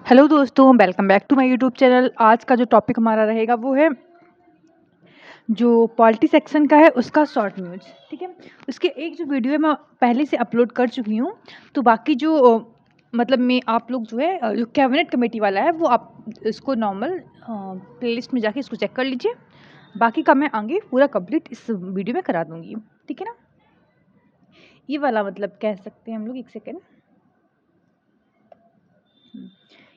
Hello दोस्तों, welcome back to my YouTube channel. आज का जो टॉपिक हमारा रहेगा वो है जो पॉलिटी सेक्शन का है उसका शॉर्ट न्यूज़। ठीक है, उसके एक जो वीडियो है मैं पहले से अपलोड कर चुकी हूँ। तो बाकी जो मतलब मैं आप लोग जो है जो कैबिनेट कमेटी वाला है वो आप इसको नॉर्मल प्लेलिस्ट में जाके इसको चेक कर लीजिए। बाकी का मैं आगे पूरा कंप्लीट इस वीडियो में करा दूँगी। ठीक है ना, ये वाला मतलब कह सकते हैं हम लोग। एक सेकेंड,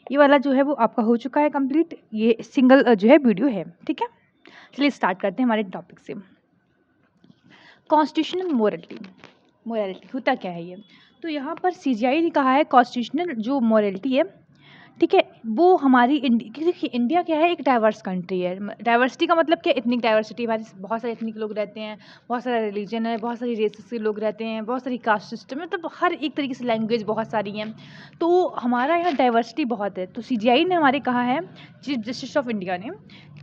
ये वाला जो है वो आपका हो चुका है कंप्लीट। ये सिंगल जो है वीडियो है। ठीक है, चलिए स्टार्ट करते हैं हमारे टॉपिक से। Constitutional morality. मोरालिटी होता क्या है ये? तो यहाँ पर सीजीआई ने कहा है कॉन्स्टिट्यूशनल जो मोरालिटी है, ठीक है, वो हमारी क्योंकि इंडिया क्या है, एक डाइवर्स कंट्री है। डाइवर्सिटी का मतलब क्या? इतनी डाइवर्सिटी, हमारे बहुत सारे एथनिक लोग रहते हैं, बहुत सारा रिलीजन है, बहुत सारी रेसेस के लोग रहते हैं, बहुत सारी कास्ट सिस्टम है, तो हर एक तरीके से लैंग्वेज बहुत सारी हैं। तो हमारा यहाँ डाइवर्सिटी बहुत है। तो सीजीआई ने हमारे कहा है, चीफ जस्टिस ऑफ इंडिया ने,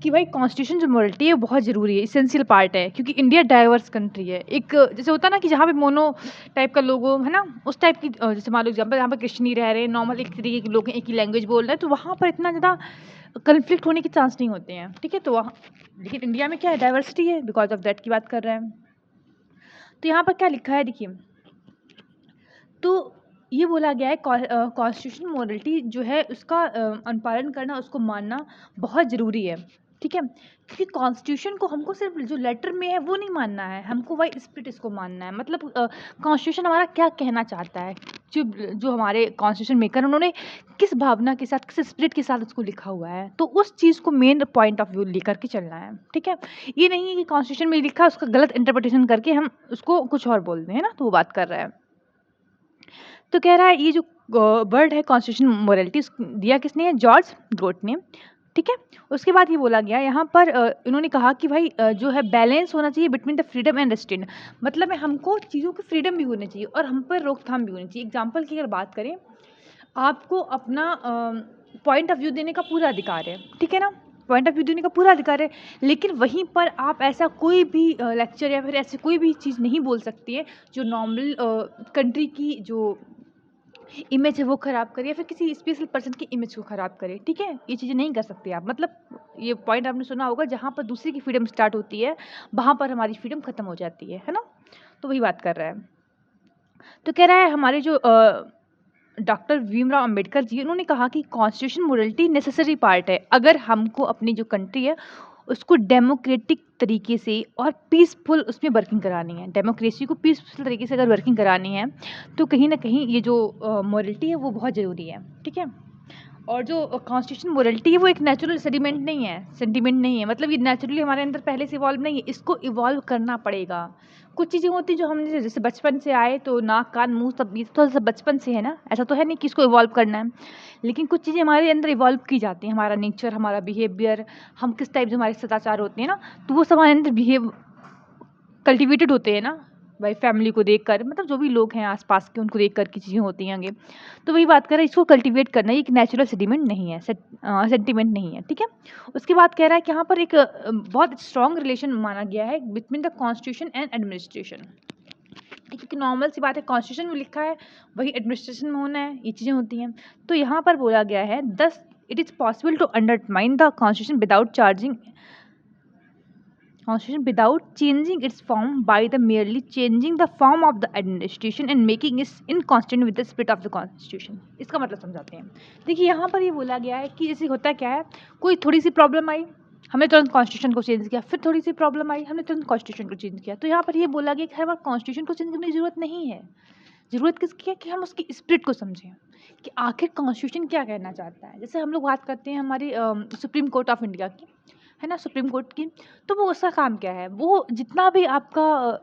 कि भाई कॉन्स्टिट्यूशन जो मोरालिटी है वो बहुत ज़रूरी है, इसेंशियल पार्ट है, क्योंकि इंडिया डाइवर्स कंट्री है। एक जैसे होता है ना कि जहाँ पे मोनो टाइप का लोगो है ना, उस टाइप की जैसे मान लो एग्जाम्पल, यहाँ पर क्रिश्चियन रह रहे हैं, नॉर्मल एक तरीके के लोग हैं, एक ही लैंग्वेज बोल रहे हैं, तो वहाँ पर इतना ज़्यादा कन्फ्लिक्ट होने के चांस नहीं होते हैं। ठीक है, तो वहाँ लेकिन इंडिया में क्या है, डाइवर्सिटी है, बिकॉज ऑफ दैट की बात कर रहे हैं। तो यहाँ पर क्या लिखा है देखिए, तो ये बोला गया है कॉन्स्टिट्यूशन मोरालिटी जो है उसका अनुपालन करना, उसको मानना बहुत ज़रूरी है। ठीक है, क्योंकि कॉन्स्टिट्यूशन को हमको सिर्फ जो लेटर में है वो नहीं मानना है, हमको वही स्पिरिट इसको मानना है। मतलब कॉन्स्टिट्यूशन हमारा क्या कहना चाहता है, जो जो हमारे कॉन्स्टिट्यूशन मेकर उन्होंने किस भावना के साथ, किस स्पिरिट के साथ उसको लिखा हुआ है, तो उस चीज़ को मेन पॉइंट ऑफ व्यू लेकर के चलना है। ठीक है, ये नहीं है कि कॉन्स्टिट्यूशन में लिखा उसका गलत इंटरप्रिटेशन करके हम उसको कुछ और बोल दें, है ना, तो वो बात कर रहा है। तो कह रहा है ये जो वर्ड है कॉन्स्टिट्यूशन मोरालिटी, दिया किसने है? जॉर्ज ग्रोट ने। ठीक है, उसके बाद ये बोला गया यहाँ पर इन्होंने कहा कि भाई जो है बैलेंस होना चाहिए between the freedom and restaurant. मतलब है हमको चीज़ों की फ्रीडम भी होनी चाहिए और हम पर रोकथाम भी होनी चाहिए। एग्जाम्पल की अगर बात करें, आपको अपना पॉइंट ऑफ व्यू देने का पूरा अधिकार है। ठीक है ना, पॉइंट ऑफ व्यू देने का पूरा अधिकार है, लेकिन वहीं पर आप ऐसा कोई भी लेक्चर या फिर ऐसी कोई भी चीज़ नहीं बोल सकती है जो नॉर्मल कंट्री की जो इमेज है वो ख़राब करे या फिर किसी स्पेशल पर्सन की इमेज को ख़राब करे। ठीक है, ये चीज़ें नहीं कर सकते आप। मतलब ये पॉइंट आपने सुना होगा, जहाँ पर दूसरे की फ्रीडम स्टार्ट होती है वहाँ पर हमारी फ्रीडम ख़त्म हो जाती है ना? तो वही बात कर रहा है। तो कह रहा है हमारे जो डॉक्टर भीमराव अंबेडकर जी, उन्होंने कहा कि कॉन्स्टिट्यूशन मोरालिटी नेसेसरी पार्ट है। अगर हमको अपनी जो कंट्री है उसको डेमोक्रेटिक तरीके से और पीसफुल उसमें वर्किंग करानी है, डेमोक्रेसी को पीसफुल तरीके से अगर वर्किंग करानी है, तो कहीं ना कहीं ये जो मोरालिटी है वो बहुत ज़रूरी है। ठीक है, और जो कॉन्स्टिट्यूशन मोरालिटी है वो एक नेचुरल सेंटिमेंट नहीं है। मतलब ये नेचुरली हमारे अंदर पहले से इवॉल्व नहीं है, इसको इवॉल्व करना पड़ेगा। कुछ चीज़ें होती हैं जो हमने जैसे बचपन से आए, तो नाक कान मुंह सब ये तो सब बचपन से है ना, ऐसा तो है नहीं कि इसको इवॉल्व करना है। लेकिन कुछ चीज़ें हमारे अंदर इवॉल्व की जाती हैं, हमारा नेचर, हमारा बिहेवियर, हम किस टाइप से हमारे सदाचार होते हैं ना, तो वो सब हमारे अंदर बिहेव कल्टिवेटेड होते हैं ना, भाई फैमिली को देखकर, मतलब जो भी लोग हैं आसपास के उनको देख कर की चीज़ें होती हैं आगे। तो वही बात कर रहा है, इसको कल्टिवेट करना, ये एक नेचुरल सेंटिमेंट नहीं है, सेंटिमेंट नहीं है। ठीक है, उसके बाद कह रहा है कि यहाँ पर एक बहुत स्ट्रॉन्ग रिलेशन माना गया है between the constitution and administration. क्योंकि नॉर्मल सी बात है, कॉन्स्टिट्यूशन में लिखा है वही एडमिनिस्ट्रेशन में होना है, ये चीज़ें होती हैं। तो यहाँ पर बोला गया है, thus it is possible to undermine the constitution without changing constitution without changing its form by the merely changing the form of the administration and making it inconsistent with the spirit of the constitution। इसका मतलब समझाते हैं। देखिए यहाँ पर ये बोला गया है कि जैसे होता क्या है, कोई थोड़ी सी प्रॉब्लम आई, हमने तुरंत कॉन्स्टिट्यूशन को चेंज किया, फिर थोड़ी सी प्रॉब्लम आई, हमने तुरंत कॉन्स्टिट्यूशन को चेंज किया। तो यहाँ पर ये बोला गया कि हर बार कॉन्स्टिट्यूशन को चेंज करने की ज़रूरत नहीं है। ज़रूरत किसकी है कि हम उसकी स्पिरिट को समझें कि आखिर कॉन्स्टिट्यूशन क्या कहना चाहता है। जैसे हम लोग बात करते हैं हमारी सुप्रीम कोर्ट ऑफ इंडिया की, है ना, सुप्रीम कोर्ट की, तो वो उसका काम क्या है, वो जितना भी आपका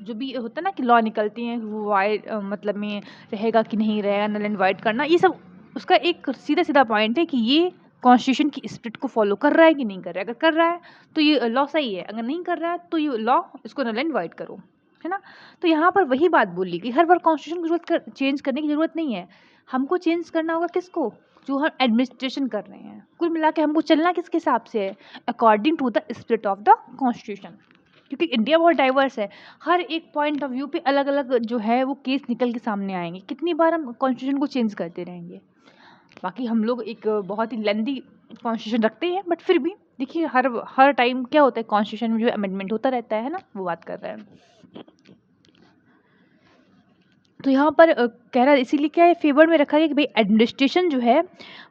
जो भी होता है ना कि लॉ निकलती हैं वो वाइड मतलब में रहेगा कि नहीं रहेगा, नल एंड वाइड करना, ये सब उसका एक सीधा सीधा पॉइंट है कि ये कॉन्स्टिट्यूशन की स्पिरिट को फॉलो कर रहा है कि नहीं कर रहा है। अगर कर रहा है तो ये लॉ सही है, अगर नहीं कर रहा है तो ये लॉ इसको नल एंड वाइड करो, है ना। तो यहाँ पर वही बात बोली कि हर बार कॉन्स्टिट्यूशन की जरूरत चेंज करने की ज़रूरत नहीं है। हमको चेंज करना होगा किसको, जो हम एडमिनिस्ट्रेशन कर रहे हैं। कुल मिला के हमको चलना किसके हिसाब से है, according to the spirit of the constitution. क्योंकि इंडिया बहुत डाइवर्स है, हर एक पॉइंट ऑफ व्यू पे अलग अलग जो है वो केस निकल के सामने आएंगे। कितनी बार हम कॉन्स्टिट्यूशन को चेंज करते रहेंगे, बाकी हम लोग एक बहुत ही लेंदी कॉन्स्टिट्यूशन रखते हैं, बट फिर भी देखिए हर टाइम क्या होता है कॉन्स्टिट्यूशन में जो अमेंडमेंट होता रहता है ना, वो बात कर रहे हैं। तो यहाँ पर कह रहा है इसीलिए क्या है फेवर में रखा गया कि भाई एडमिनिस्ट्रेशन जो है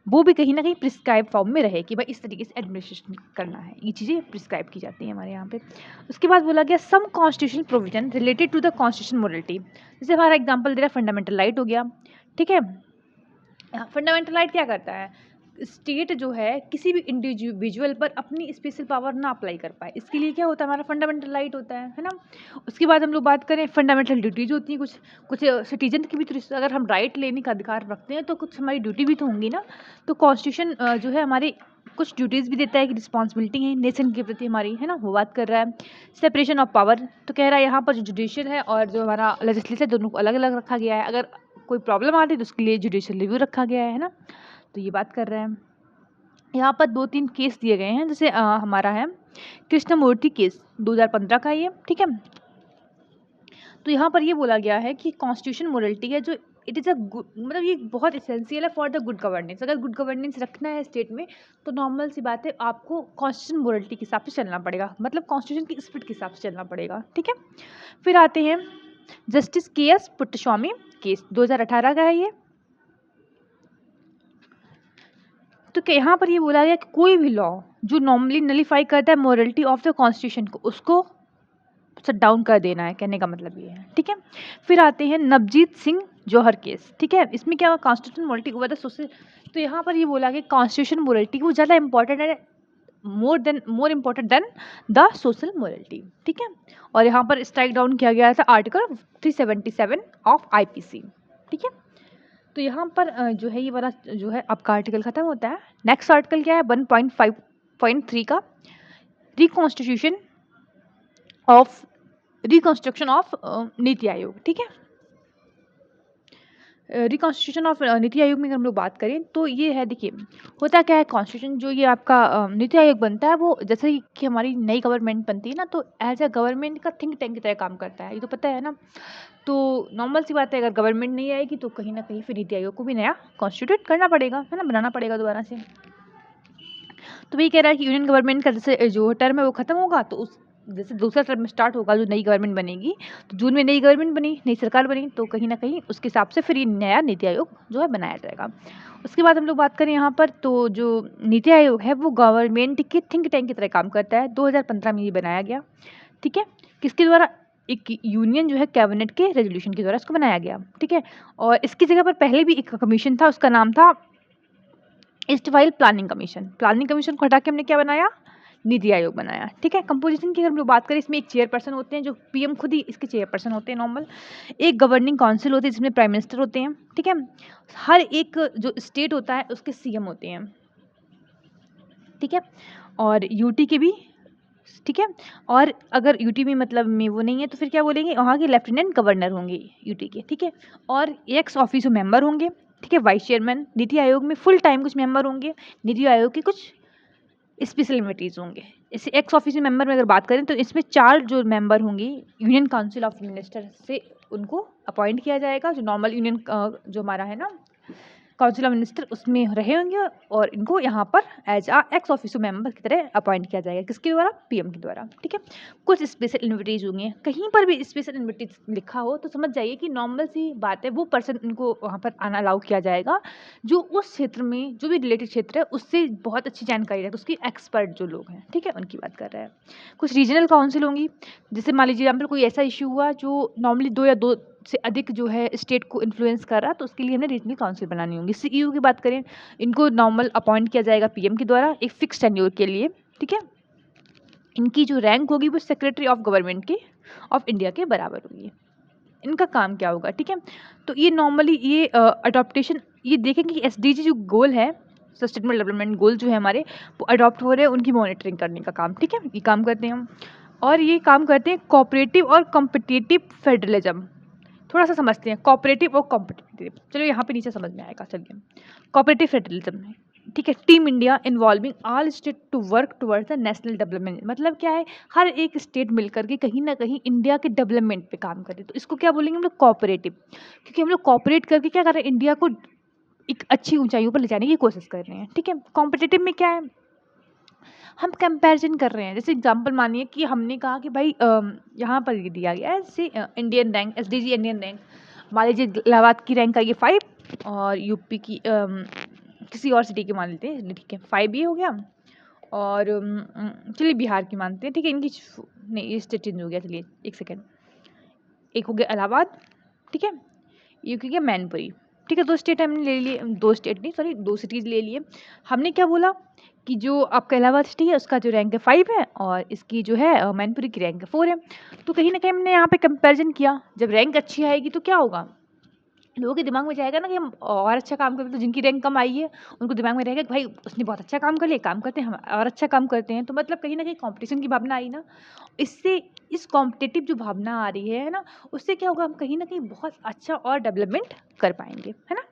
वो भी कहीं ना कहीं प्रिस्क्राइब फॉर्म में रहे कि भाई इस तरीके से एडमिनिस्ट्रेशन करना है, ये चीज़ें प्रिस्क्राइब की जाती हैं हमारे यहाँ पे। उसके बाद बोला गया some constitutional provision related to the constitution morality, जैसे हमारा एग्जाम्पल दे रहा है फंडामेंटल राइट हो गया, ठीक है। फंडामेंटल राइट क्या करता है, स्टेट जो है किसी भी इंडिविजुअल पर अपनी स्पेशल पावर ना अप्लाई कर पाए, इसके लिए क्या होता है हमारा फंडामेंटल राइट होता है ना। उसके बाद हम लोग बात करें फंडामेंटल ड्यूटीज होती हैं, कुछ कुछ सिटीजन की भी, तो अगर हम राइट लेने का अधिकार रखते हैं तो कुछ हमारी ड्यूटी भी तो होंगी ना। तो कॉन्स्टिट्यूशन जो है हमारी कुछ ड्यूटीज़ भी देता है कि रिस्पॉन्सिबिलिटी है नेशन के प्रति हमारी, है ना, वो बात कर रहा है। सेपरेशन ऑफ पावर, तो कह रहा है यहाँ पर जो जुडिशियल है और जो हमारा लेजिस्लेचर दोनों को अलग अलग रखा गया है, अगर कोई प्रॉब्लम आती है तो उसके लिए जुडिशियल रिव्यू रखा गया है ना, तो ये बात कर रहे हैं। यहाँ पर 2-3 केस दिए गए हैं, जैसे हमारा है कृष्णमूर्ति केस 2015 का ये, ठीक है। तो यहाँ पर ये बोला गया है कि कॉन्स्टिट्यूशन मोरलिटी है जो इट इज़ अ गुड, मतलब ये बहुत इसेंशियल है फॉर द गुड गवर्नेंस। अगर गुड गवर्नेंस रखना है स्टेट में तो नॉर्मल सी बात है आपको कॉन्स्टिट्यूशन मोरलिटी के हिसाब से चलना पड़ेगा, मतलब कॉन्स्टिट्यूशन की स्पिरिट के हिसाब से चलना पड़ेगा, ठीक है। फिर आते हैं जस्टिस के एस पुट्टस्वामी केस 2018 का है ये। तो क्या यहाँ पर ये बोला गया कि कोई भी लॉ जो नॉर्मली नलीफाई करता है मोरलिटी ऑफ द कॉन्स्टिट्यूशन को, उसको शट डाउन कर देना है, कहने का मतलब ये है, ठीक है। फिर आते हैं नवजीत सिंह जौहर केस, ठीक है। इसमें क्या constitution morality over the social, तो यहाँ पर ये बोला कि कॉन्स्टिट्यूशन मोरलिटी वो ज़्यादा इंपॉर्टेंट है, more important then the social morality, ठीक है। और यहाँ पर स्ट्राइक डाउन किया गया था आर्टिकल 377 ऑफ IPC, ठीक है। तो यहाँ पर जो है ये वाला जो है आपका आर्टिकल खत्म होता है। नेक्स्ट आर्टिकल क्या है 1.5.3 का, रिकॉन्स्ट्रक्शन ऑफ नीति आयोग, ठीक है। रिकॉन्स्टिट्यूशन ऑफ नीति आयोग में अगर हम लोग बात करें तो ये है, देखिए होता क्या है कॉन्स्टिट्यूशन जो ये आपका नीति आयोग बनता है वो जैसे कि हमारी नई गवर्नमेंट बनती है ना, तो एज ए गवर्नमेंट का थिंक टैंक की तरह काम करता है, ये तो पता है ना। तो नॉर्मल सी बात है अगर गवर्नमेंट नहीं आएगी तो कहीं ना कहीं फिर नीति आयोग को भी नया कॉन्स्टिट्यूट करना पड़ेगा, है ना, बनाना पड़ेगा दोबारा से। तो वही कह रहा है कि यूनियन गवर्नमेंट का जैसे जो टर्म है वो खत्म होगा, तो उस जैसे दूसरा टर्म स्टार्ट होगा जो नई गवर्नमेंट बनेगी, तो जून में नई गवर्नमेंट बनी, नई सरकार बनी, तो कहीं ना कहीं उसके हिसाब से फिर ये नया नीति आयोग जो है बनाया जाएगा। उसके बाद हम लोग बात करें यहाँ पर, तो जो नीति आयोग है वो गवर्नमेंट के थिंक टैंक की तरह काम करता है। 2015 में ये बनाया गया, ठीक है। किसके द्वारा, एक यूनियन जो है कैबिनेट के रेजोल्यूशन के द्वारा इसको बनाया गया, ठीक है। और इसकी जगह पर पहले भी एक कमीशन था, उसका नाम था ईस्टवाइल प्लानिंग कमीशन। प्लानिंग कमीशन को हटा के हमने क्या बनाया, नीति आयोग बनाया, ठीक है। कंपोजिशन की अगर हम लोग बात करें, इसमें एक चेयरपर्सन होते हैं जो PM खुद ही इसके चेयरपर्सन होते हैं नॉर्मल। एक गवर्निंग काउंसिल होती है जिसमें प्राइम मिनिस्टर होते हैं, ठीक है। हर एक जो स्टेट होता है उसके CM होते हैं, ठीक है। और यूटी के भी, ठीक है। और अगर यूटी में मतलब में वो नहीं है तो फिर क्या बोलेंगे, वहाँ के लेफ्टिनेंट गवर्नर होंगे यूटी के, ठीक है। और एक्स ऑफिसो मेंबर होंगे, ठीक है, वाइस चेयरमैन। नीति आयोग में फुल टाइम कुछ मेंबर होंगे, नीति आयोग के कुछ स्पेशल इन्विटीज़ होंगे। इसे एक्स ऑफिशियल मेंबर में अगर बात करें तो इसमें 4 जो मेंबर होंगी यूनियन काउंसिल ऑफ मिनिस्टर से उनको अपॉइंट किया जाएगा, जो नॉर्मल यूनियन जो हमारा है ना काउंसिल ऑफ मिनिस्टर उसमें रहे होंगे, और इनको यहाँ पर एज एक्स ऑफिसो मेंबर की तरह अपॉइंट किया जाएगा, किसके द्वारा, PM के द्वारा, ठीक है। कुछ स्पेशल इन्विटीज होंगे, कहीं पर भी स्पेशल इन्विटीज लिखा हो तो समझ जाइए कि नॉर्मल सी बात है, वो पर्सन इनको वहाँ पर आना अलाउ किया जाएगा जो उस क्षेत्र में जो भी रिलेटेड क्षेत्र है उससे बहुत अच्छी जानकारी रखते, उसकी एक्सपर्ट जो लोग हैं, ठीक है, उनकी बात कर रहे हैं। कुछ रीजनल काउंसिल होंगी, जैसे मान लीजिए एग्जाम्पल कोई ऐसा इशू हुआ जो नॉर्मली 2 या 2 से अधिक जो है स्टेट को इन्फ्लुएंस कर रहा, तो उसके लिए हमने रीजनल काउंसिल बनानी होंगी। CEO की बात करें, इनको नॉर्मल अपॉइंट किया जाएगा PM के द्वारा एक फिक्स टेन्योर के लिए, ठीक है। इनकी जो रैंक होगी वो सेक्रेटरी ऑफ गवर्नमेंट के ऑफ इंडिया के बराबर होगी। इनका काम क्या होगा, ठीक है। तो ये नॉर्मली ये अडॉप्टेशन, ये देखेंगे कि SDG जो गोल है, सस्टेनेबल डेवलपमेंट गोल जो है हमारे, वो अडॉप्ट हो रहे हैं, उनकी मॉनिटरिंग करने का काम, ठीक है, ये काम करते हैं हम। और ये काम करते हैं कोऑपरेटिव और कॉम्पिटिटिव फेडरलिज्म। थोड़ा सा समझते हैं कोऑपरेटिव और कॉम्पिटिटिव, चलो यहाँ पे नीचे समझ में आएगा, चलिए। कोऑपरेटिव फेडरलिज्म है, ठीक है, team India involving all state to work towards the national development, मतलब क्या है, हर एक स्टेट मिलकर के कहीं ना कहीं इंडिया के डेवलपमेंट पे काम करे, तो इसको क्या बोलेंगे हम लोग, कोऑपरेटिव। क्योंकि हम लोग कोऑपरेट करके क्या कर रहे हैं, इंडिया को एक अच्छी ऊंचाइयों पर ले जाने की कोशिश कर रहे हैं। ठीक है, कॉम्पिटिटिव में क्या है, हम कंपैरिजन कर रहे हैं। जैसे एग्जांपल मानिए कि हमने कहा कि भाई यहाँ पर ये दिया गया है जैसे Indian rank, SDG Indian rank, मान लीजिए इलाहाबाद की रैंक आई है 5 और यूपी की किसी और सिटी की मान लेते हैं, ठीक है 5 ये हो गया, और चलिए बिहार की मानते हैं, ठीक है इनकी नहीं ये स्टेट चेंज हो गया, चलिए एक सेकेंड, एक हो गया इलाहाबाद, ठीक है, एक हो गया मैनपुरी, ठीक है, 2 स्टेट हमने ले लिए, 2 स्टेट नहीं सॉरी 2 सिटीज़ ले लिए। हमने क्या बोला कि जो आपका इलाहाबाद सिटी है उसका जो रैंक है 5 है और इसकी जो है मैनपुरी की रैंक है 4 है। तो कहीं ना कहीं हमने यहाँ पे कंपैरिजन किया, जब रैंक अच्छी आएगी तो क्या होगा, लोगों के दिमाग में जाएगा ना कि हम और अच्छा काम करें, तो जिनकी रैंक कम आई है उनको दिमाग में रहेगा कि भाई उसने बहुत अच्छा काम कर लिया, काम करते हैं हम और अच्छा काम करते हैं। तो मतलब कहीं ना कहीं कंपटीशन की भावना आई ना, इससे इस कॉम्पिटिटिव जो भावना आ रही है ना, उससे क्या होगा, हम कहीं ना कहीं बहुत अच्छा और डेवलपमेंट कर पाएंगे, है ना।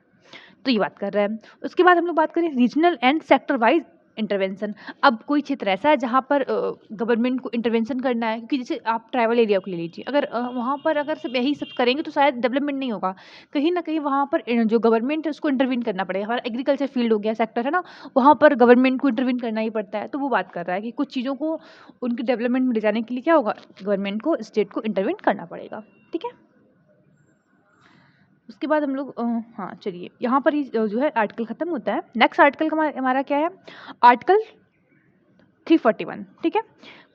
तो ये बात कर रहे हैं। उसके बाद हम लोग बात करें regional and sector wise intervention. अब कोई क्षेत्र ऐसा है जहाँ पर गवर्नमेंट को इंटरवेंशन करना है, क्योंकि जैसे आप ट्राइबल एरिया को ले लीजिए, अगर वहाँ पर अगर सिर्फ यही सब करेंगे तो शायद डेवलपमेंट नहीं होगा। कहीं ना कहीं वहाँ पर जो गवर्नमेंट है उसको इंटरवीन करना पड़ेगा। हमारा एग्रीकल्चर फील्ड हो गया, सेक्टर है ना, वहाँ पर गवर्नमेंट को इंटरवीन करना ही पड़ता है। तो वो बात कर रहा है कि कुछ चीज़ों को उनके डेवलपमेंट में ले जाने के लिए क्या होगा, गवर्नमेंट को स्टेट को इंटरवीन करना पड़ेगा। ठीक है, उसके बाद हम लोग हाँ चलिए यहाँ पर ही जो है आर्टिकल ख़त्म होता है। नेक्स्ट आर्टिकल हमारा क्या है, आर्टिकल 341, ठीक है,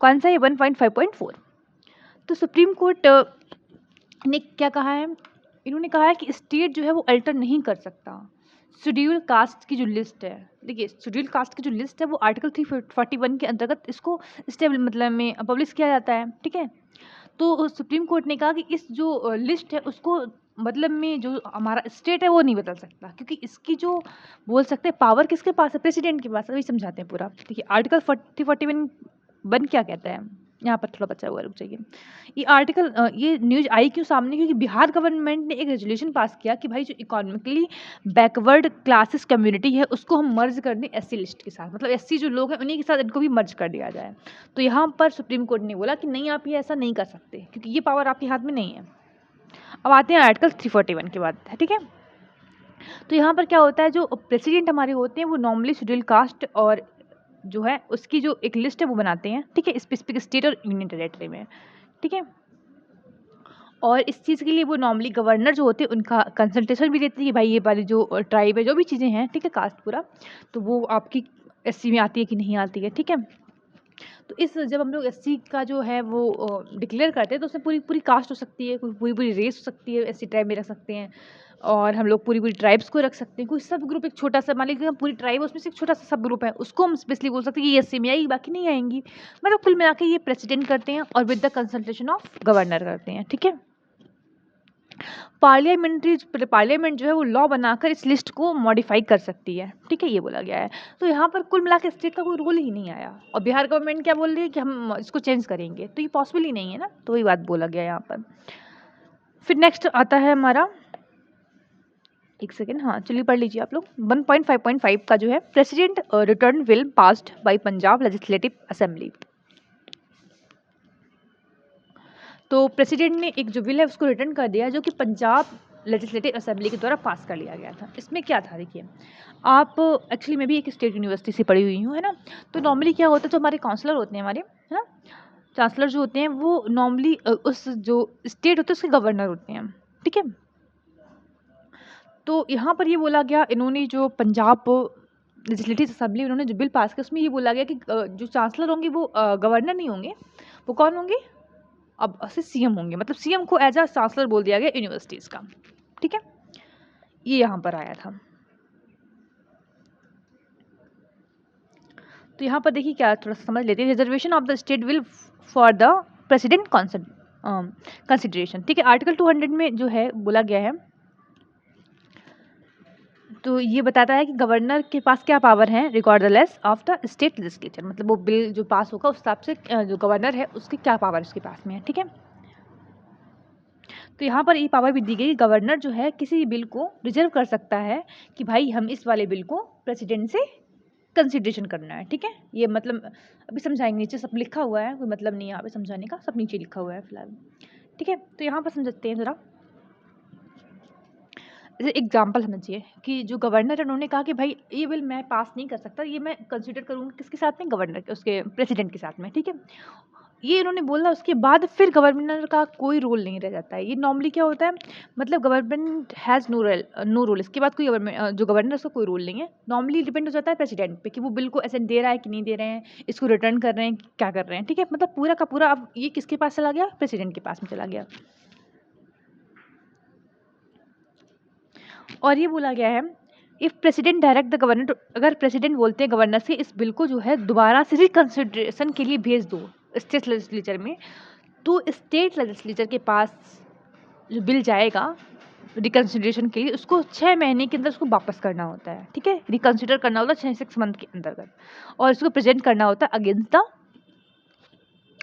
कौन सा है 1.5.4। तो सुप्रीम कोर्ट ने क्या कहा है, इन्होंने कहा है कि स्टेट जो है वो अल्टर नहीं कर सकता शेड्यूल कास्ट की जो लिस्ट है। देखिए शेड्यूल कास्ट की जो लिस्ट है वो आर्टिकल 341 के अंतर्गत इसको स्टेबल मतलब में पब्लिश किया जाता है। ठीक है, तो सुप्रीम कोर्ट ने कहा कि इस जो लिस्ट है उसको मतलब में जो हमारा स्टेट है वो नहीं बदल सकता, क्योंकि इसकी जो बोल सकते हैं पावर किसके पास है, प्रेसिडेंट के पास। अभी समझाते हैं पूरा। देखिए आर्टिकल 341 क्या कहता है, यहाँ पर थोड़ा बचा हुआ रुक जाइए। ये आर्टिकल ये न्यूज आई क्यों सामने, क्योंकि बिहार गवर्नमेंट ने एक रेजोल्यूशन पास किया कि भाई जो इकोनॉमिकली बैकवर्ड क्लासेस कम्युनिटी है उसको हम मर्ज कर दें एससी लिस्ट के साथ, मतलब एससी जो लोग हैं उन्हीं के साथ इनको भी मर्ज कर दिया जाए। तो यहाँ पर सुप्रीम कोर्ट ने बोला कि नहीं आप ये ऐसा नहीं कर सकते, क्योंकि ये पावर आपके हाथ में नहीं है। अब आते हैं आर्टिकल 341 के बाद, ठीक है। तो यहाँ पर क्या होता है, जो प्रेसिडेंट हमारे होते हैं वो नॉर्मली शेड्यूल कास्ट और जो है उसकी जो एक लिस्ट है वो बनाते हैं, ठीक है, स्पेसिफिक स्टेट और यूनियन टेरेटरी में। ठीक है, और इस चीज़ के लिए वो नॉर्मली गवर्नर जो होते हैं उनका कंसल्टेशन भी देते हैं कि भाई ये वाली जो ट्राइब है जो भी चीज़ें हैं, ठीक है, कास्ट पूरा, तो वो आपकी एससी में आती है कि नहीं आती है। ठीक है, तो इस जब हम लोग एससी का जो है वो डिक्लेयर करते हैं तो उसमें पूरी पूरी कास्ट हो सकती है, कोई पूरी पूरी रेस हो सकती है, एससी ट्राइब में रख सकते हैं, और हम लोग पूरी पूरी ट्राइब्स को रख सकते हैं। कोई सब ग्रुप एक छोटा सा मान लीजिए पूरी ट्राइब उसमें से एक छोटा सा सब ग्रुप है, उसको हम स्पेशली बोल सकते हैं कि ये एससी में आएगी बाकी नहीं आएंगी। मतलब कुल मिला के ये प्रेसिडेंट करते हैं और with the consultation of governor करते हैं। ठीक है, पार्लियामेंट जो है वो लॉ बनाकर इस लिस्ट को मॉडिफाई कर सकती है। ठीक है, ये बोला गया है। तो यहाँ पर कुल मिला के स्टेट का कोई रोल ही नहीं आया, और बिहार गवर्नमेंट क्या बोल रही है कि हम इसको चेंज करेंगे, तो ये पॉसिबल ही नहीं है ना, तो वही बात बोला गया यहाँ पर। फिर नेक्स्ट आता है हमारा, एक सेकेंड, हाँ चलिए पढ़ लीजिए आप लोग। 1.5.5 का जो है president return will passed by Punjab legislative assembly. तो प्रेसिडेंट ने एक जो बिल है उसको रिटर्न कर दिया, जो कि पंजाब लेजिस्लेटिव असेंबली के द्वारा पास कर लिया गया था। इसमें क्या था, देखिए आप एक्चुअली मैं भी एक स्टेट यूनिवर्सिटी से पढ़ी हुई हूँ, है ना। तो नॉर्मली क्या होता है, जो हमारे काउंसलर होते हैं हमारे, है ना, चांसलर जो होते हैं वो नॉर्मली उस जो स्टेट होते हैं उसके गवर्नर होते हैं। ठीक है, तो यहाँ पर ये बोला गया, इन्होंने जो पंजाब लेजिस्लेटिव असेंबली उन्होंने जो बिल पास किया उसमें ये बोला गया कि जो चांसलर होंगे वो गवर्नर नहीं होंगे, वो कौन होंगे, अब ऐसे सीएम होंगे, मतलब सीएम को एज अ चांसलर बोल दिया गया यूनिवर्सिटीज़ का। ठीक है, ये यहाँ पर आया था। तो यहाँ पर देखिए क्या थोड़ा सा समझ लेते हैं, reservation of the state will for the president consideration. ठीक है, आर्टिकल 200 में जो है बोला गया है, तो ये बताता है कि गवर्नर के पास क्या पावर है रिकॉर्डलेस ऑफ द स्टेट लेजिस्लेचर, मतलब वो बिल जो पास होगा उस हिसाब से जो गवर्नर है उसकी क्या पावर उसके पास में है। ठीक है, तो यहाँ पर ये पावर भी दी गई, गवर्नर जो है किसी भी बिल को रिजर्व कर सकता है कि भाई हम इस वाले बिल को प्रेसिडेंट से कंसिडरेशन करना है। ठीक है, ये मतलब अभी समझाएंगे, नीचे सब लिखा हुआ है, कोई मतलब नहीं है यहाँ पे समझाने का, सब नीचे लिखा हुआ है फिलहाल। ठीक है, तो यहाँ पर समझते हैं ज़रा, जैसे एग्जाम्पल समझिए कि जो गवर्नर है उन्होंने कहा कि भाई ये बिल मैं पास नहीं कर सकता, ये मैं कंसिडर करूँगा किसके साथ में, गवर्नर के उसके प्रेसिडेंट के साथ में, ठीक है। ये इन्होंने बोला, उसके बाद फिर गवर्नर का कोई रोल नहीं रह जाता है। ये नॉर्मली क्या होता है, मतलब गवर्नमेंट हैज़ नो रोल, इसके बाद कोई जो गवर्नर है उसका कोई रोल नहीं है। नॉर्मली डिपेंड हो जाता है प्रेसिडेंट पे कि वो बिल को असेंट दे रहा है कि नहीं दे रहे हैं, इसको रिटर्न कर रहे हैं, क्या कर रहे हैं, ठीक है। मतलब पूरा का पूरा अब ये किसके पास चला गया, प्रेसिडेंट के पास में चला गया। और ये बोला गया है, if president direct the governor, अगर प्रेसिडेंट बोलते हैं गवर्नर से इस बिल को जो है दोबारा से रिकंसिडरेशन के लिए भेज दो स्टेट लेजिस्लेचर में, तो स्टेट लेजिस्लेचर के पास जो बिल जाएगा रिकंसिडरेशन के लिए, उसको 6 महीने के अंदर उसको वापस करना होता है, ठीक है। रिकंसिडर करना होता है 6 मंथ के अंतर्गत, और इसको प्रेजेंट करना होता है अगेंस्ट द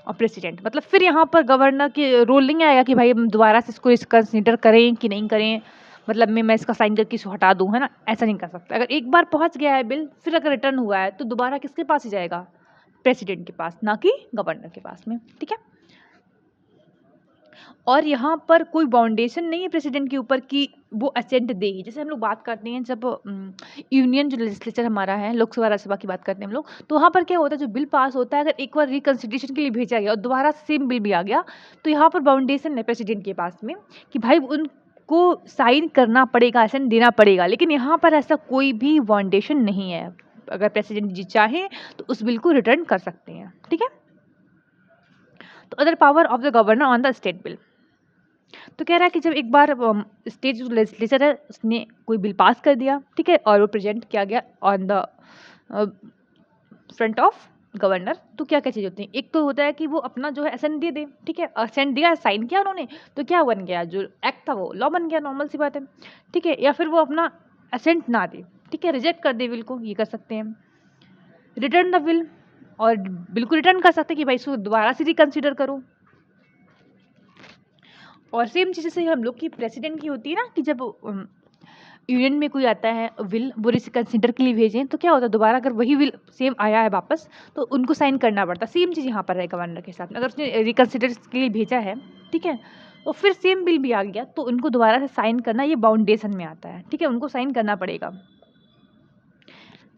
और प्रेसिडेंट। मतलब फिर यहाँ पर गवर्नर के रोल नहीं आएगा कि भाई हम दोबारा से इसको कंसिडर करें कि नहीं करें, मतलब मैं इसका साइन करके इसको हटा दूँ, है ना, ऐसा नहीं कर सकता। अगर एक बार पहुँच गया है बिल, फिर अगर रिटर्न हुआ है तो दोबारा किसके पास ही जाएगा, प्रेसिडेंट के पास, ना कि गवर्नर के पास में, ठीक है। और यहाँ पर कोई बाउंडेशन नहीं है प्रेसिडेंट के ऊपर कि वो असेंट दे ही। जैसे हम लोग बात करते हैं जब यूनियन जो लेजिस्लेचर हमारा है, लोकसभा राज्यसभा की बात करते हैं हम लोग, तो वहाँ पर क्या होता है, जो बिल पास होता है, अगर एक बार रिकंसिडरेशन के लिए भेजा गया और दोबारा सेम बिल भी आ गया, तो यहाँ पर बाउंडेशन है प्रेसिडेंट के पास में कि भाई उनको साइन करना पड़ेगा, असेंट देना पड़ेगा। लेकिन यहाँ पर ऐसा कोई भी बाउंडेशन नहीं है, अगर प्रेसिडेंट जी चाहें तो उस बिल को रिटर्न कर सकते हैं, ठीक है। तो other power of the governor on the state bill, तो कह रहा है कि जब एक बार स्टेट जो लेजिस्लेचर है उसने कोई बिल पास कर दिया, ठीक है, और वो प्रेजेंट किया गया on the front of governor, तो क्या क्या चीज़ होती है, एक तो होता है कि वो अपना जो है असेंट दे दे, ठीक है। असेंट दिया, साइन किया उन्होंने, तो क्या बन गया, जो एक्ट था वो लॉ बन गया, नॉर्मल सी बात है, ठीक है। या फिर वो अपना असेंट ना दे, ठीक है, रिजेक्ट कर दे बिल को, ये कर सकते हैं। रिटर्न द बिल, और बिल को रिटर्न कर सकते हैं कि भाई इसको दोबारा से रिकंसिडर करो। और सेम चीज़ जैसे हम लोग की प्रेसिडेंट की होती है ना, कि जब यूनियन में कोई आता है बिल, वो रिकंसिडर के लिए भेजें, तो क्या होता है, दोबारा अगर वही बिल सेम आया है वापस, तो उनको साइन करना पड़ता है। सेम चीज़ यहाँ पर है गवर्नर के साथ में, अगर उसने रिकंसिडर के लिए भेजा है, ठीक है, और फिर सेम बिल भी आ गया, तो उनको दोबारा से साइन करना, ये बाउंडेशन में आता है, ठीक है, उनको साइन करना पड़ेगा।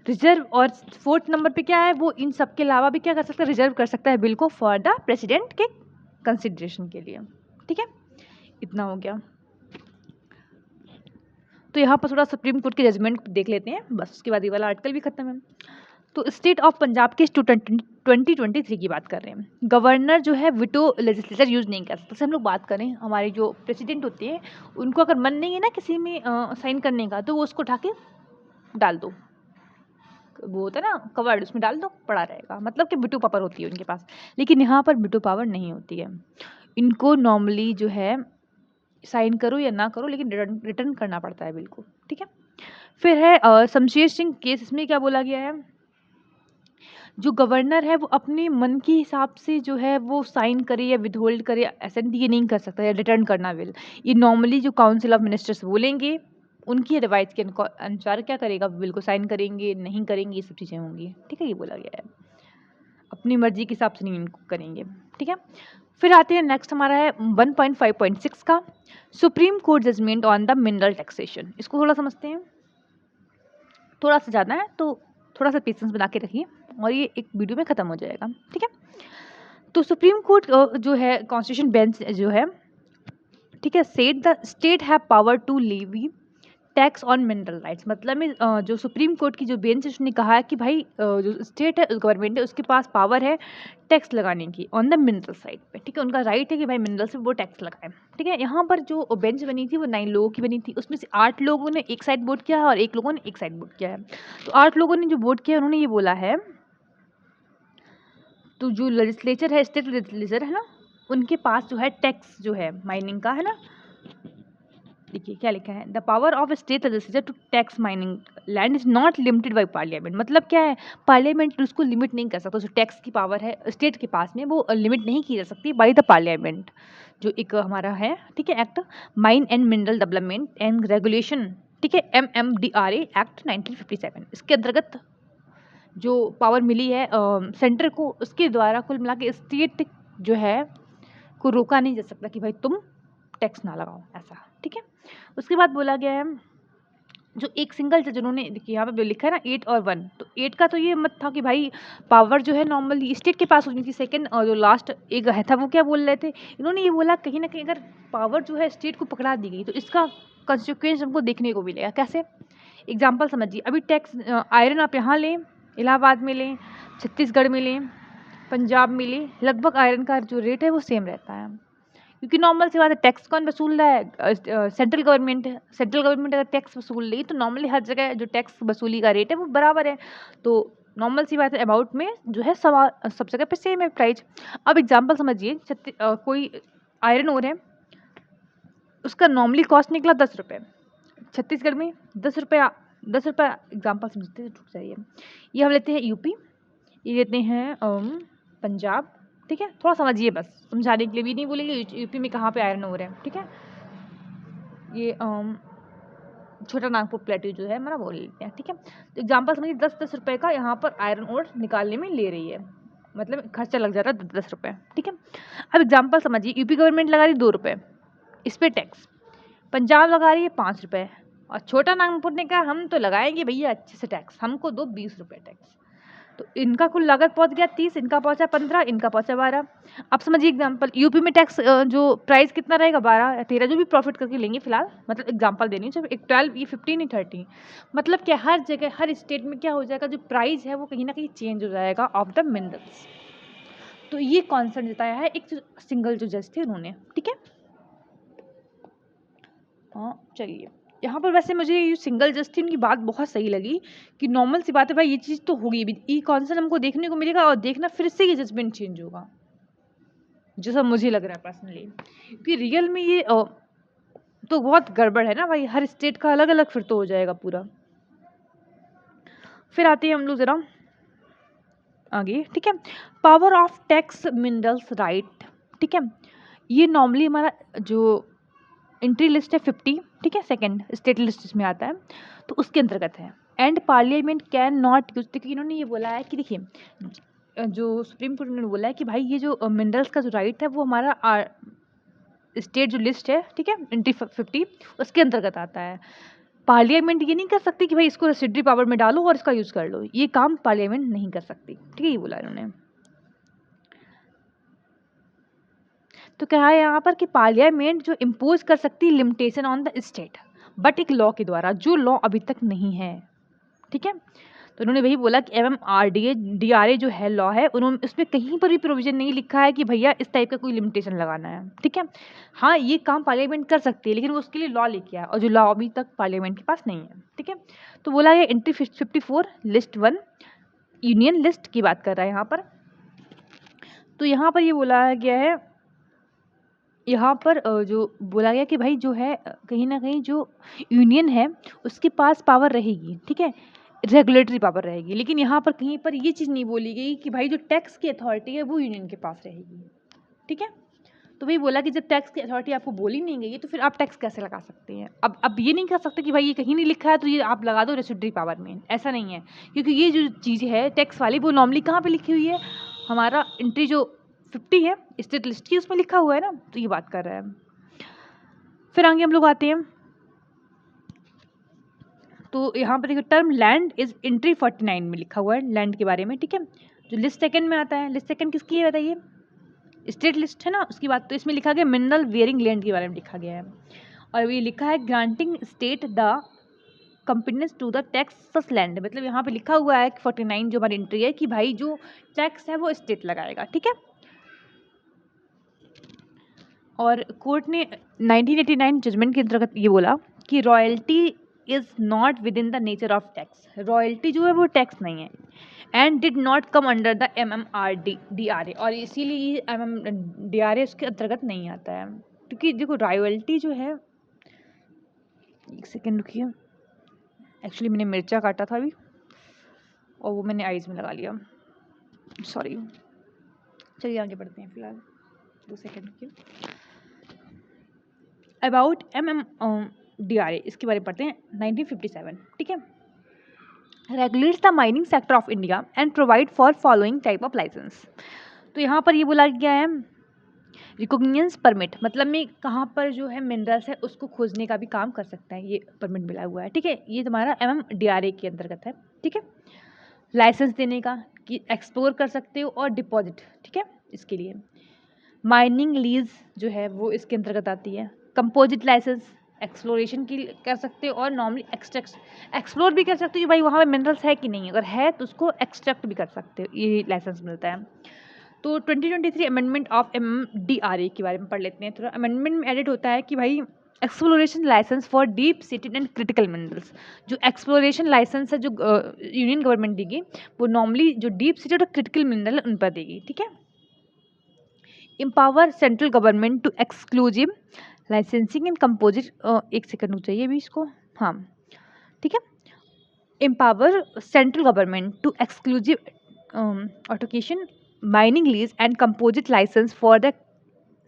रिजर्व, और 4th नंबर पे क्या है, वो इन सब के अलावा भी क्या कर सकता है, रिजर्व कर सकता है बिल को फॉर द प्रेसिडेंट के कंसिडरेशन के लिए, ठीक है। इतना हो गया। तो यहाँ पर थोड़ा सुप्रीम कोर्ट के जजमेंट देख लेते हैं, बस उसके बाद ये वाला आर्टिकल भी खत्म है। तो स्टेट ऑफ पंजाब के 2023 की बात कर रहे हैं। गवर्नर जो है विटो लेजिस्लेचर यूज़ नहीं कर सकता। जैसे हम लोग बात करें, हमारे जो प्रेसिडेंट होते हैं उनको अगर मन नहीं है ना किसी में साइन करने का, तो वो उसको उठा के डाल दो, वो होता है ना कवर्ड, उसमें डाल दो, पड़ा रहेगा, मतलब कि विटो पावर होती है उनके पास। लेकिन यहाँ पर विटो पावर नहीं होती है, इनको नॉर्मली जो है साइन करो या ना करो, लेकिन रिटर्न करना पड़ता है बिल को, ठीक है। फिर है शमशेर सिंह केस, इसमें क्या बोला गया है, जो गवर्नर है वो अपने मन के हिसाब से जो है वो साइन करे या विदहोल्ड करे, असेंट ये नहीं कर सकता, या रिटर्न करना बिल, ये नॉर्मली जो काउंसिल ऑफ मिनिस्टर्स बोलेंगे उनकी एडवाइस के अनुसार क्या करेगा, बिल को साइन करेंगे नहीं करेंगे, ये सब चीज़ें होंगी, ठीक है, ये बोला गया है, अपनी मर्जी के हिसाब से नहीं इनको करेंगे, ठीक है। फिर आते हैं नेक्स्ट, हमारा है 1.5.6 का Supreme Court judgment on the mineral taxation. इसको थोड़ा समझते हैं, थोड़ा सा ज़्यादा है तो थोड़ा सा पेशेंस बना के रखिए, और ये एक वीडियो में ख़त्म हो जाएगा, ठीक है। तो सुप्रीम कोर्ट जो है कॉन्स्टिट्यूशन बेंच जो है, ठीक है, set the state have power to levy tax on mineral rights. मतलब में जो सुप्रीम कोर्ट की जो बेंच है उसने कहा है कि भाई जो स्टेट है, गवर्नमेंट है, उसके पास पावर है टैक्स लगाने की ऑन द मिनरल साइड पे, ठीक है, उनका राइट है कि भाई मिनरल से वो टैक्स लगाए, ठीक है। यहाँ पर जो बेंच बनी थी वो 9 लोगों की बनी थी, उसमें से 8 लोगों ने एक साइड वोट किया है और 1 लोगों ने एक साइड वोट किया है। तो 8 लोगों ने जो वोट किया उन्होंने ये बोला है, तो जो लेजिस्लेचर है, स्टेट लेजिस्लेचर है ना, उनके पास जो है टैक्स जो है माइनिंग का, है ना, देखिए क्या लिखा है, the power of state legislature to tax mining land is not limited by parliament. मतलब क्या है, पार्लियामेंट उसको लिमिट नहीं कर सकता, जो टैक्स की पावर है स्टेट के पास में वो लिमिट नहीं की जा सकती बाय द पार्लियामेंट, जो एक हमारा है, ठीक है, act mine and mineral development and regulation, ठीक है, MMDRA एक्ट 1957, इसके अंतर्गत जो पावर मिली है सेंटर को, उसके द्वारा कुल मिला के स्टेट जो है को रोका नहीं जा सकता कि भाई तुम टैक्स ना लगाओ, ऐसा, ठीक है। उसके बाद बोला गया है जो एक सिंगल जज उन्होंने देखिए यहाँ पे लिखा है ना 8 और 1, तो 8 का तो ये मत था कि भाई पावर जो है नॉर्मली स्टेट के पास होनी थी। सेकंड और जो लास्ट एक है था वो क्या बोल रहे थे, इन्होंने ये बोला कहीं ना कहीं अगर पावर जो है स्टेट को पकड़ा दी गई तो इसका कंसिक्वेंस हमको देखने को मिलेगा। कैसे? एग्जाम्पल समझिए, अभी टैक्स आयरन आप यहाँ लें, इलाहाबाद में लें, छत्तीसगढ़ में लें, पंजाब में लें, लगभग आयरन का जो रेट है वो सेम रहता है, क्योंकि नॉर्मल सी बात है टैक्स कौन वसूल रहा है, सेंट्रल गवर्नमेंट है। सेंट्रल गवर्नमेंट अगर टैक्स वसूल रही तो नॉर्मली हर जगह जो टैक्स वसूली का रेट है वो बराबर है, तो नॉर्मल सी बात है अमाउंट में जो है सब जगह पे सेम है प्राइस। अब एग्जांपल समझिए, कोई आयरन ओर है, उसका नॉर्मली कॉस्ट निकला 10 रुपये, छत्तीसगढ़ में 10 रुपया, 10 रुपया एग्जाम्पल समझते हैं, टूट जाइए। ये हम लेते हैं यूपी, ये लेते हैं पंजाब, ठीक है, थोड़ा समझिए बस समझाने के लिए, भी नहीं बोलेंगे यूपी में कहाँ पे आयरन ओर है, ठीक है। ये छोटा नागपुर प्लेटू जो है हमारा बोल लेते हैं, ठीक है। तो एग्जाम्पल समझिए 10-10 रुपये का यहाँ पर आयरन ओर निकालने में ले रही है, मतलब खर्चा लग जाता है 10 रुपये, ठीक है। अब एग्जाम्पल समझिए यूपी गवर्नमेंट लगा रही 2 रुपये, इस पर टैक्स, पंजाब लगा रही है 5 रुपये, और छोटा नागपुर ने कहा हम तो लगाएंगे भैया अच्छे से टैक्स, हमको दो 20 रुपये टैक्स। तो इनका कुल लागत पहुंच गया 30, इनका पहुंचा 15, इनका पहुंचा 12। अब समझिए एग्जांपल यूपी में टैक्स जो प्राइस कितना रहेगा 12 या 13, जो भी प्रॉफिट करके लेंगे फिलहाल, मतलब एग्जांपल देनी है, जब एक 12 ये 15 या 30, मतलब क्या हर जगह हर स्टेट में क्या हो जाएगा, जो प्राइस है वो कहीं ना कहीं चेंज हो जाएगा ऑफ द मिनरल्स। तो ये कॉन्सेप्ट बताया है एक सिंगल जो जज थे उन्होंने, ठीक है। हाँ चलिए, यहाँ पर वैसे मुझे ये सिंगल जज थी उनकी बात बहुत सही लगी कि नॉर्मल सी बात है भाई, ये चीज़ तो होगी भी, ये कॉन्सेप्ट हमको देखने को मिलेगा और देखना फिर से ये जजमेंट चेंज होगा, जो सब मुझे लग रहा है पर्सनली, क्योंकि रियल में ये तो बहुत गड़बड़ है ना भाई, हर स्टेट का अलग अलग फिर तो हो जाएगा पूरा। फिर आते हैं हम लोग ज़रा आगे, ठीक है। Power of tax minerals right, ठीक है। ये नॉर्मली हमारा जो एंट्री लिस्ट है 50, ठीक है, सेकंड स्टेट लिस्ट इसमें आता है, तो उसके अंतर्गत है। And parliament can not use, देखिए इन्होंने ये बोला है कि देखिए जो सुप्रीम कोर्ट ने बोला है कि भाई ये जो मिनरल्स का जो राइट है वो हमारा स्टेट जो लिस्ट है, ठीक है, एंट्री 50 उसके अंतर्गत आता है। पार्लियामेंट ये नहीं कर सकती कि भाई इसको रेसिड्री पावर में डालो और इसका यूज़ कर लो, ये काम पार्लियामेंट नहीं कर सकती, ठीक है, ये बोला इन्होंने। तो क्या है यहाँ पर कि पार्लियामेंट जो इम्पोज कर सकती है limitation on the state, but एक लॉ के द्वारा, जो लॉ अभी तक नहीं है, ठीक है। तो उन्होंने वही बोला कि MMRDA DRA जो है लॉ है, उन्होंने उसमें कहीं पर भी प्रोविजन नहीं लिखा है कि भैया इस टाइप का कोई लिमिटेशन लगाना है, ठीक है। हाँ ये काम पार्लियामेंट कर सकती है, लेकिन वो उसके लिए लॉ लेके आया, और जो लॉ अभी तक पार्लियामेंट के पास नहीं है, ठीक है। तो बोला गया एंट्री 54 लिस्ट 1 यूनियन लिस्ट की बात कर रहा है यहाँ पर। तो यहाँ पर ये बोला गया है, यहाँ पर जो बोला गया कि भाई जो है कहीं ना कहीं जो यूनियन है उसके पास पावर रहेगी, ठीक है, रेगुलेटरी पावर रहेगी, लेकिन यहाँ पर कहीं पर ये चीज़ नहीं बोली गई कि भाई जो टैक्स की अथॉरिटी है वो यूनियन के पास रहेगी, ठीक है। तो वही बोला कि जब टैक्स की अथॉरिटी आपको बोली नहीं गई है तो फिर आप टैक्स कैसे लगा सकते हैं। अब ये नहीं कर सकते कि भाई ये कहीं नहीं लिखा है तो ये आप लगा दो रेसिड्री पावर में, ऐसा नहीं है, क्योंकि ये जो चीज़ है टैक्स वाली वो नॉर्मली कहाँ पे लिखी हुई है, हमारा एंट्री जो 50 है स्टेट लिस्ट की उसमें लिखा हुआ है ना, तो ये बात कर रहा है। फिर आगे हम लोग आते हैं, तो यहाँ पर देखो टर्म लैंड इज एंट्री 49 में लिखा हुआ है लैंड के बारे में, ठीक है। जो लिस्ट सेकंड में आता है, लिस्ट सेकंड किसकी है बताइए, स्टेट लिस्ट है ना उसकी बात, तो इसमें लिखा गया मिनरल वेयरिंग लैंड के बारे में लिखा गया है, और ये लिखा है granting state the companies to the tax land, मतलब यहाँ पे लिखा हुआ है कि 49 जो हमारी एंट्री है कि भाई जो टैक्स है वो स्टेट लगाएगा, ठीक है। और कोर्ट ने 1989 जजमेंट के अंतर्गत ये बोला कि royalty is not with in the nature of tax, royalty जो है वो टैक्स नहीं है, and did not come under the MMRDA, और इसीलिए MMDRA उसके अंतर्गत नहीं आता है, क्योंकि देखो रॉयल्टी जो है, एक सेकेंड रुकिए, एक्चुअली मैंने मिर्चा काटा था अभी और वो मैंने आइज़ में लगा लिया, सॉरी। चलिए आगे बढ़ते हैं, फिलहाल 2 सेकेंड रुकिए। अबाउट MMDRA इसके बारे में पढ़ते हैं 1957, ठीक है। Regulates the mining sector of India and provide for following type of licence. तो यहाँ पर ये बोला गया है रिकॉग्निजेंस परमिट मतलब में कहाँ पर जो है मिनरल्स है उसको खोजने का भी काम कर सकता है, ये परमिट मिला हुआ है, ठीक है। ये तुम्हारा MMDRA के अंतर्गत है, ठीक है। लाइसेंस देने का कि एक्सप्लोर कर सकते हो, और डिपॉजिट, ठीक है, इसके लिए। माइनिंग लीज जो है वो इसके अंतर्गत आती है। कंपोजिट लाइसेंस एक्सप्लोरेशन की कर सकते हो, और नॉर्मली एक्सप्लोर भी कर सकते हो कि भाई वहाँ पे मिनरल्स है कि नहीं, अगर है तो उसको एक्सट्रैक्ट भी कर सकते हो, ये लाइसेंस मिलता है। तो 2023 अमेंडमेंट ऑफ MMDRA के बारे में पढ़ लेते हैं थोड़ा। अमेंडमेंट में एडिट होता है कि भाई exploration licence for deep seated and critical minerals, जो एक्सप्लोरेशन लाइसेंस है जो यूनियन गवर्नमेंट देगी वो नॉर्मली जो डीप सीटेड और क्रिटिकल मिनरल है उन पर देगी, ठीक है। Empower central government to exclusive licensing and composite, एक सेकंड रुक जाइए अभी इसको, हाँ ठीक है। Empower central government to exclusive allocation mining lease and composite licence for the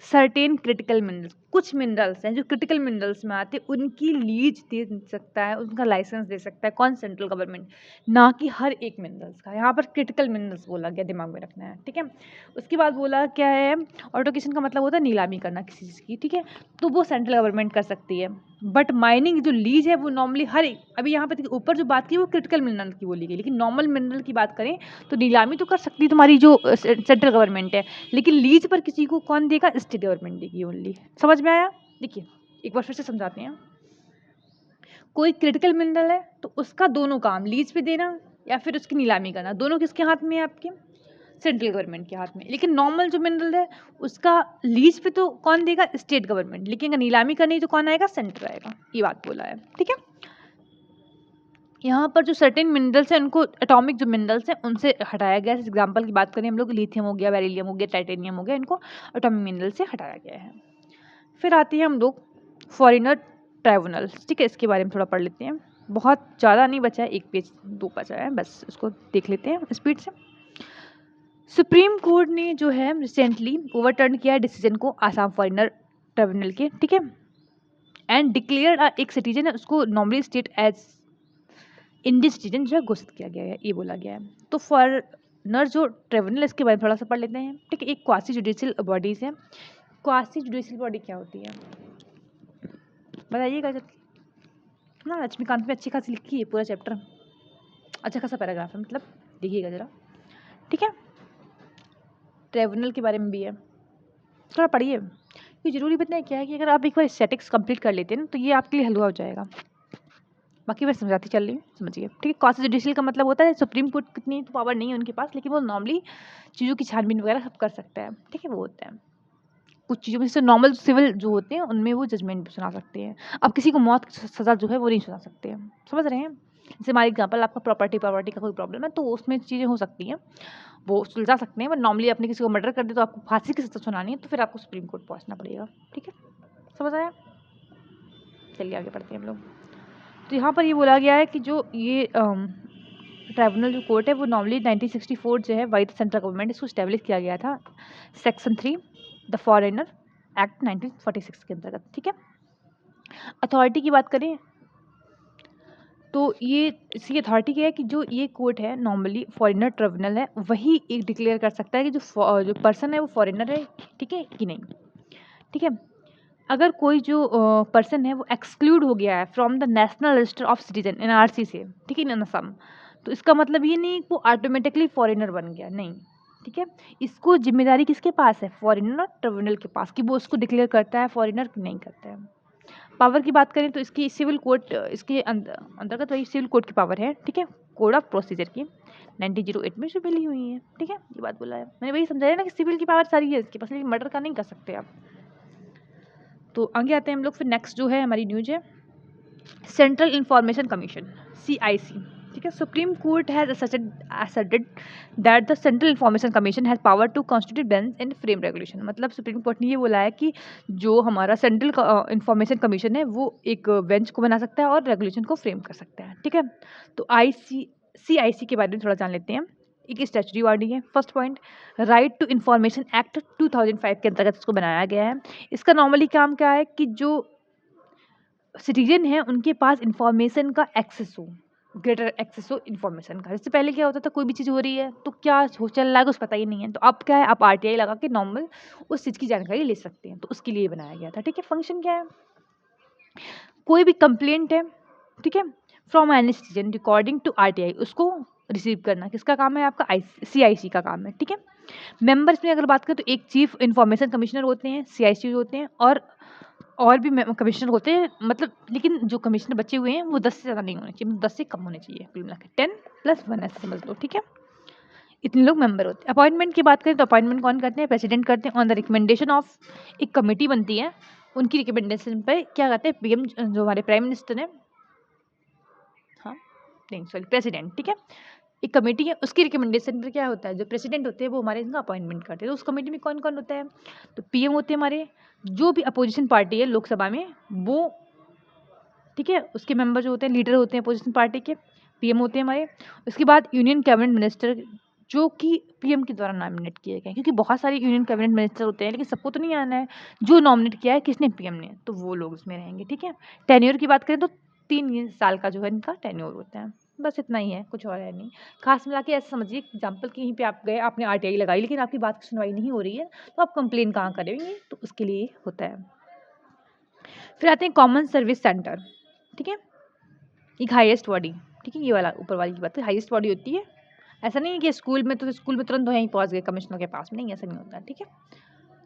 certain critical minerals, कुछ मिनरल्स हैं जो क्रिटिकल मिनरल्स में आते हैं उनकी लीज दे सकता है, उनका लाइसेंस दे सकता है कौन, सेंट्रल गवर्नमेंट, ना कि हर एक मिनरल्स का। यहाँ पर क्रिटिकल मिनरल्स बोला गया, दिमाग में रखना है, ठीक है। उसके बाद बोला क्या है, ऑटोकेशन का मतलब होता है नीलामी करना किसी चीज़ की, ठीक है, तो वो सेंट्रल गवर्नमेंट कर सकती है। बट माइनिंग जो लीज है वो नॉर्मली हर एक, अभी यहाँ पर ऊपर जो बात की वो क्रिटिकल मिनरल की बोली गई, लेकिन नॉर्मल मिनरल की बात करें तो नीलामी तो कर सकती है तुम्हारी जो सेंट्रल गवर्नमेंट है, लेकिन लीज पर किसी को कौन देगा, स्टेट गवर्नमेंट देगी ओनली। समझ में आया? देखिए एक बार फिर से समझाते हैं। कोई क्रिटिकल मिनरल है तो उसका दोनों काम, लीज पे देना या फिर उसकी नीलामी करना, दोनों किसके हाथ में है, आपके सेंट्रल गवर्नमेंट के हाथ में। लेकिन नॉर्मल जो मिनरल है उसका लीज पे तो कौन देगा, स्टेट गवर्नमेंट, लेकिन अगर नीलामी करनी तो कौन आएगा, सेंटर आएगा, ये बात बोला है, ठीक है। यहाँ पर जो सर्टेन मिनरल्स हैं उनको एटॉमिक जो मिनरल्स हैं उनसे हटाया गया है। एग्जाम्पल की बात करें हम लोग, लिथियम हो गया, बेरिलियम हो गया, टाइटेनियम हो गया, इनको एटॉमिक मिनरल से हटाया गया है। फिर आते हैं हम लोग फॉरेनर ट्राइब्यूनल, ठीक है, इसके बारे में थोड़ा पढ़ लेते हैं। बहुत ज़्यादा नहीं बचा है, एक पेज दो बचा है, बस इसको देख लेते हैं स्पीड से। सुप्रीम कोर्ट ने जो है रिसेंटली ओवरटर्न किया है डिसीजन को आसाम फॉरेनर ट्राइब्यूनल के, ठीक है, एंड डिक्लेयर एक सिटीजन है उसको normally state as Indian citizen जो है घोषित किया गया है, ये बोला गया है। तो फॉरेनर जो ट्राइब्यूनल इसके बारे में थोड़ा सा पढ़ लेते हैं, ठीक है। एक क्वासी जुडिशियल बॉडीज है। क्वासी जुडिशियल बॉडी क्या होती है बताइएगा जब ना, लक्ष्मीकांत में अच्छी खासी लिखी है पूरा चैप्टर, अच्छा खासा पैराग्राफ है, मतलब देखिएगा ज़रा, ठीक है। ट्राइब्यूनल के बारे में भी है, थोड़ा पढ़िए। ये जरूरी बताना क्या है कि अगर आप एक बार स्टैटिक्स कंप्लीट कर लेते हैं ना तो ये आपके लिए हलवा हो जाएगा। बाकी मैं समझाती चल रही हूँ, समझिए, ठीक है। क्वासी जुडिशियल का मतलब होता है सुप्रीम कोर्ट कितनी तो पावर नहीं है उनके पास, लेकिन वो नॉर्मली चीज़ों की छानबीन वगैरह सब कर सकता है, ठीक है, वो होता है। कुछ चीज़ों में जैसे नॉर्मल सिविल जो होते हैं उनमें वो जजमेंट सुना सकते हैं। अब किसी को मौत की सज़ा जो है वो नहीं सुना सकते हैं, समझ रहे हैं। जैसे हमारे एग्जाम्पल, आपका प्रॉपर्टी का कोई प्रॉब्लम है तो उसमें चीज़ें हो सकती हैं, वो सुलझा सकते हैं, बट नॉर्मली आपने किसी को मर्डर कर दिया तो आपको फांसी की सज़ा सुनानी है तो फिर आपको सुप्रीम कोर्ट पहुँचना पड़ेगा, ठीक है, समझ आया। चलिए आगे बढ़ते हैं हम लोग। तो यहाँ पर ये बोला गया है कि जो ये ट्राइब्यूनल जो कोर्ट है वो नॉर्मली 1964 जो है वाइट सेंट्रल गवर्नमेंट इसको स्टैब्लिश किया गया था, सेक्शन 3 द फॉरेनर एक्ट 1946 के अंतर्गत, ठीक है। अथॉरिटी की बात करें तो ये इसकी अथॉरिटी क्या है कि जो ये कोर्ट है नॉर्मली फॉरेनर ट्राइब्यूनल है वही एक डिक्लेयर कर सकता है कि जो पर्सन है वो फॉरेनर है, ठीक है कि नहीं, ठीक है। अगर कोई जो पर्सन है वो एक्सक्लूड हो गया है from the national register of citizen NRC से, ठीक है, इन असम, तो इसका मतलब ये नहीं वो ऑटोमेटिकली फॉरेनर बन गया, नहीं, ठीक है। इसको जिम्मेदारी किसके पास है, फॉरेनर ट्रिब्यूनल के पास, कि वो उसको डिक्लेयर करता है फॉरेनर कि नहीं करता है। पावर की बात करें तो इसकी सिविल कोर्ट इसके अंतर्गत वही सिविल कोर्ट की पावर है, ठीक है, कोड ऑफ प्रोसीजर की 1908 में जो मिली हुई है, ठीक है, ये बात बोला है मैंने, वही समझाया ना कि सिविल की पावर सारी है इसके पास, लेकिन मर्डर का नहीं कर सकते आप। तो आगे आते हैं हम लोग, फिर नेक्स्ट जो है हमारी न्यूज है सेंट्रल इंफॉर्मेशन कमीशन CIC, ठीक है। Supreme Court has asserted that the Central Information Commission has power to constitute bench and frame regulation, मतलब सुप्रीम कोर्ट ने ये बोला है कि जो हमारा सेंट्रल इंफॉर्मेशन कमीशन है वो एक बेंच को बना सकता है और रेगुलेशन को फ्रेम कर सकता है, ठीक है। तो CIC के बारे में थोड़ा जान लेते हैं। एक स्टैचुटरी बॉडी है। First point, right to information act 2005 के अंतर्गत इसको बनाया गया है। इसका नॉर्मली काम क्या है कि जो सिटीजन है उनके पास इंफॉर्मेशन का एक्सेस हो, ग्रेटर एक्सेस हो इन्फॉर्मेशन का। इससे पहले क्या होता था, कोई भी चीज़ हो रही है तो क्या हो चल रहा है कुछ पता ही नहीं है, तो अब क्या है, आप आरटीआई लगा के नॉर्मल उस चीज़ की जानकारी ले सकते हैं, तो उसके लिए बनाया गया था। ठीक है, फंक्शन क्या है, कोई भी कंप्लेंट है, ठीक है, from any citizen recording to RTI, उसको रिसीव करना किसका काम है, आपका सीआईसी का काम है। ठीक है, मेंबर्स में अगर बात करें तो एक चीफ इंफॉर्मेशन कमिश्नर होते हैं, सीआईसी होते हैं, और भी कमिश्नर होते हैं, मतलब लेकिन जो कमिश्नर बचे हुए हैं वो 10 से ज़्यादा नहीं होने चाहिए, 10 से कम होने चाहिए, कुल मिला के 10+1 ऐसे समझ लो। ठीक है, इतने लोग मेंबर होते हैं। अपॉइंटमेंट की बात करें तो अपॉइंटमेंट कौन करते हैं, प्रेसिडेंट करते हैं, ऑन द रिकमेंडेशन ऑफ, एक कमेटी बनती है, उनकी रिकमेंडेशन पे क्या करते हैं, पीएम जो हमारे प्राइम मिनिस्टर हैं, हाँ नहीं सॉरी प्रेसिडेंट, ठीक है, एक कमेटी है, उसकी रिकमेंडेशन पर क्या होता है, जो प्रेसिडेंट होते हैं वो हमारे इनका अपॉइंटमेंट करते हैं। तो उस कमेटी में कौन कौन होता है, तो पीएम होते हैं हमारे, जो भी अपोजिशन पार्टी है लोकसभा में वो, ठीक है, उसके मेंबर जो होते हैं, लीडर होते हैं अपोजिशन पार्टी के, पीएम होते हैं हमारे। उसके बाद यूनियन कैबिनेट मिनिस्टर, जो कि पीएम के द्वारा नॉमिनेट किए गए हैं, क्योंकि बहुत सारे यूनियन कैबिनेट मिनिस्टर होते हैं लेकिन सबको तो नहीं आना है, जो नॉमिनेट किया है किसने, पीएम ने, तो वो लोग उसमें रहेंगे। ठीक है, टेन्योर की बात करें तो 3 साल का जो है इनका टेन्योर होता है, बस इतना ही है, कुछ और है नहीं खास। मिला के ऐसा समझिए, एग्जाम्पल कहीं पे आप गए, आपने आरटीआई लगाई लेकिन आपकी बात की सुनवाई नहीं हो रही है, तो आप कंप्लेन कहाँ करेंगे, तो उसके लिए होता है। फिर आते हैं कॉमन सर्विस सेंटर। ठीक है, एक हाईएस्ट बॉडी, ठीक है, ये वाला ऊपर वाली की बात है, हाईएस्ट बॉडी होती है। ऐसा नहीं है कि स्कूल में तो स्कूल में तुरंत वहीं पहुंच गए कमिश्नर के पास में, नहीं ऐसा नहीं होता है। ठीक है,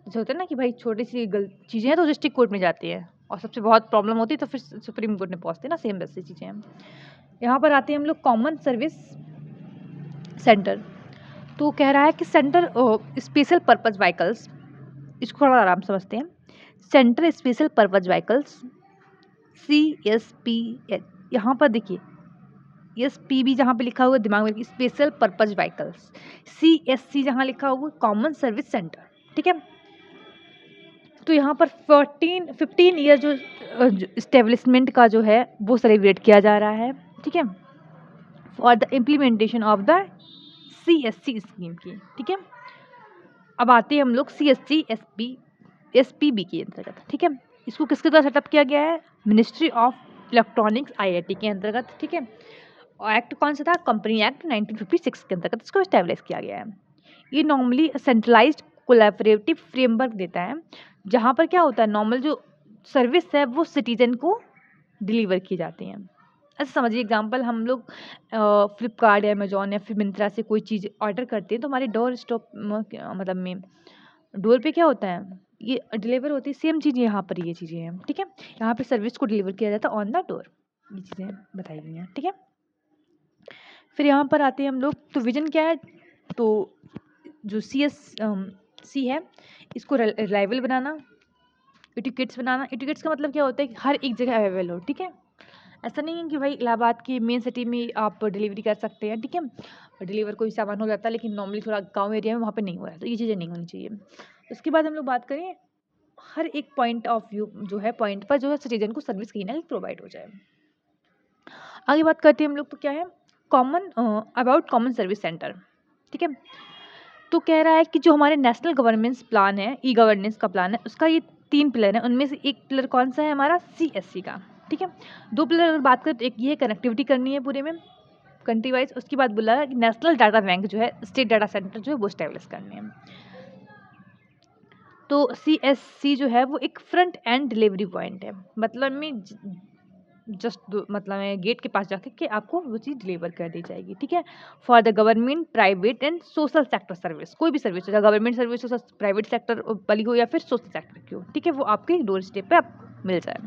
जैसे होता है ना कि भाई छोटी सी चीज़ें हैं तो डिस्ट्रिक्ट कोर्ट में जाती है, और सबसे बहुत प्रॉब्लम होती है तो फिर सुप्रीम कोर्ट में पहुंचते हैं ना, सेम वैसी चीज़ें हैं। यहाँ पर आते हैं हम लोग कॉमन सर्विस सेंटर। तो कह रहा है कि सेंटर स्पेशल पर्पज व्हीकल्स, इसको थोड़ा आराम से समझते हैं। Centre special purpose vehicles CSPH, यहाँ पर देखिए SPB जहाँ पे लिखा हुआ है दिमाग में, स्पेशल पर्पज व्हीकल्स, CSC जहाँ लिखा हुआ है कॉमन सर्विस सेंटर। ठीक है, तो यहाँ पर 15 ईयर जो इस्टेब्लिशमेंट का जो है वो सेलिब्रेट किया जा रहा है। ठीक है, for the implementation of the CSC scheme की। ठीक है, अब आते हैं हम लोग CSC SPB के अंतर्गत। ठीक है, इसको किसके द्वारा सेटअप किया गया है, मिनिस्ट्री ऑफ इलेक्ट्रॉनिक्स IIT के अंतर्गत। ठीक है, और एक्ट कौन सा था, कंपनी एक्ट 1956 के अंतर्गत इसको इस्टेब्लिश किया गया है। ये नॉर्मली सेंट्रलाइज्ड कोलैबोरेटिव फ्रेमवर्क देता है, जहाँ पर क्या होता है, नॉर्मल जो सर्विस है वो सिटीजन को डिलीवर की जाती हैं। ऐसे समझिए एग्जांपल, हम लोग फ्लिपकार्ट या अमेजोन या फिर मिंत्रा से कोई चीज़ ऑर्डर करते हैं तो हमारे डोर स्टॉप मतलब में डोर पे क्या होता है, ये डिलीवर होती है। सेम चीज़ यहाँ पर ये चीज़ें हैं। ठीक है, यहाँ पे सर्विस को डिलीवर किया जाता है ऑन द डोर, ये चीज़ें बताई गई हैं। ठीक है, फिर यहाँ पर आते हैं हम लोग, तो विजन क्या है, तो जो CSC है इसको रिलायबल बनाना, एटिकेट्स बनाना। एटिकेट्स का मतलब क्या होता है कि हर एक जगह अवेलेबल हो। ठीक है, ऐसा नहीं है कि भाई इलाहाबाद की मेन सिटी में आप डिलीवरी कर सकते हैं। ठीक है, डिलीवर कोई सामान हो जाता है लेकिन नॉर्मली थोड़ा गांव एरिया में वहाँ पे नहीं हो रहा है, तो ये चीज़ें नहीं होनी चाहिए। उसके बाद हम लोग बात करें, हर एक पॉइंट ऑफ व्यू जो है, पॉइंट पर जो है सिटीजन को सर्विस कहीं ना कहीं प्रोवाइड हो जाए। आगे बात करते हैं हम लोग, तो क्या है common about common service centre. ठीक है, तो कह रहा है कि जो हमारे नेशनल गवर्नेंस प्लान है, ई-गवर्नेंस का प्लान है, उसका ये 3 पिलर है, उनमें से एक पिलर कौन सा है हमारा, CSC का। ठीक है, 2 पिलर अगर बात करें तो एक ये कनेक्टिविटी करनी है पूरे में कंट्री वाइज, उसके बाद बोला है कि नेशनल डाटा बैंक जो है, स्टेट डाटा सेंटर जो है वो स्टैब्लिश करने हैं। तो CSC जो है वो एक फ्रंट एंड डिलीवरी पॉइंट है, मतलब में जस्ट मतलब है गेट के पास जाके कि आपको वो चीज़ डिलीवर कर दी जाएगी। ठीक है, for the government, private and social sector service, कोई भी सर्विस हो, गवर्नमेंट सर्विस हो, प्राइवेट सेक्टर वाली हो या फिर सोशल सेक्टर की हो। ठीक है, वो आपके डोर स्टेप पे आप मिल जाए।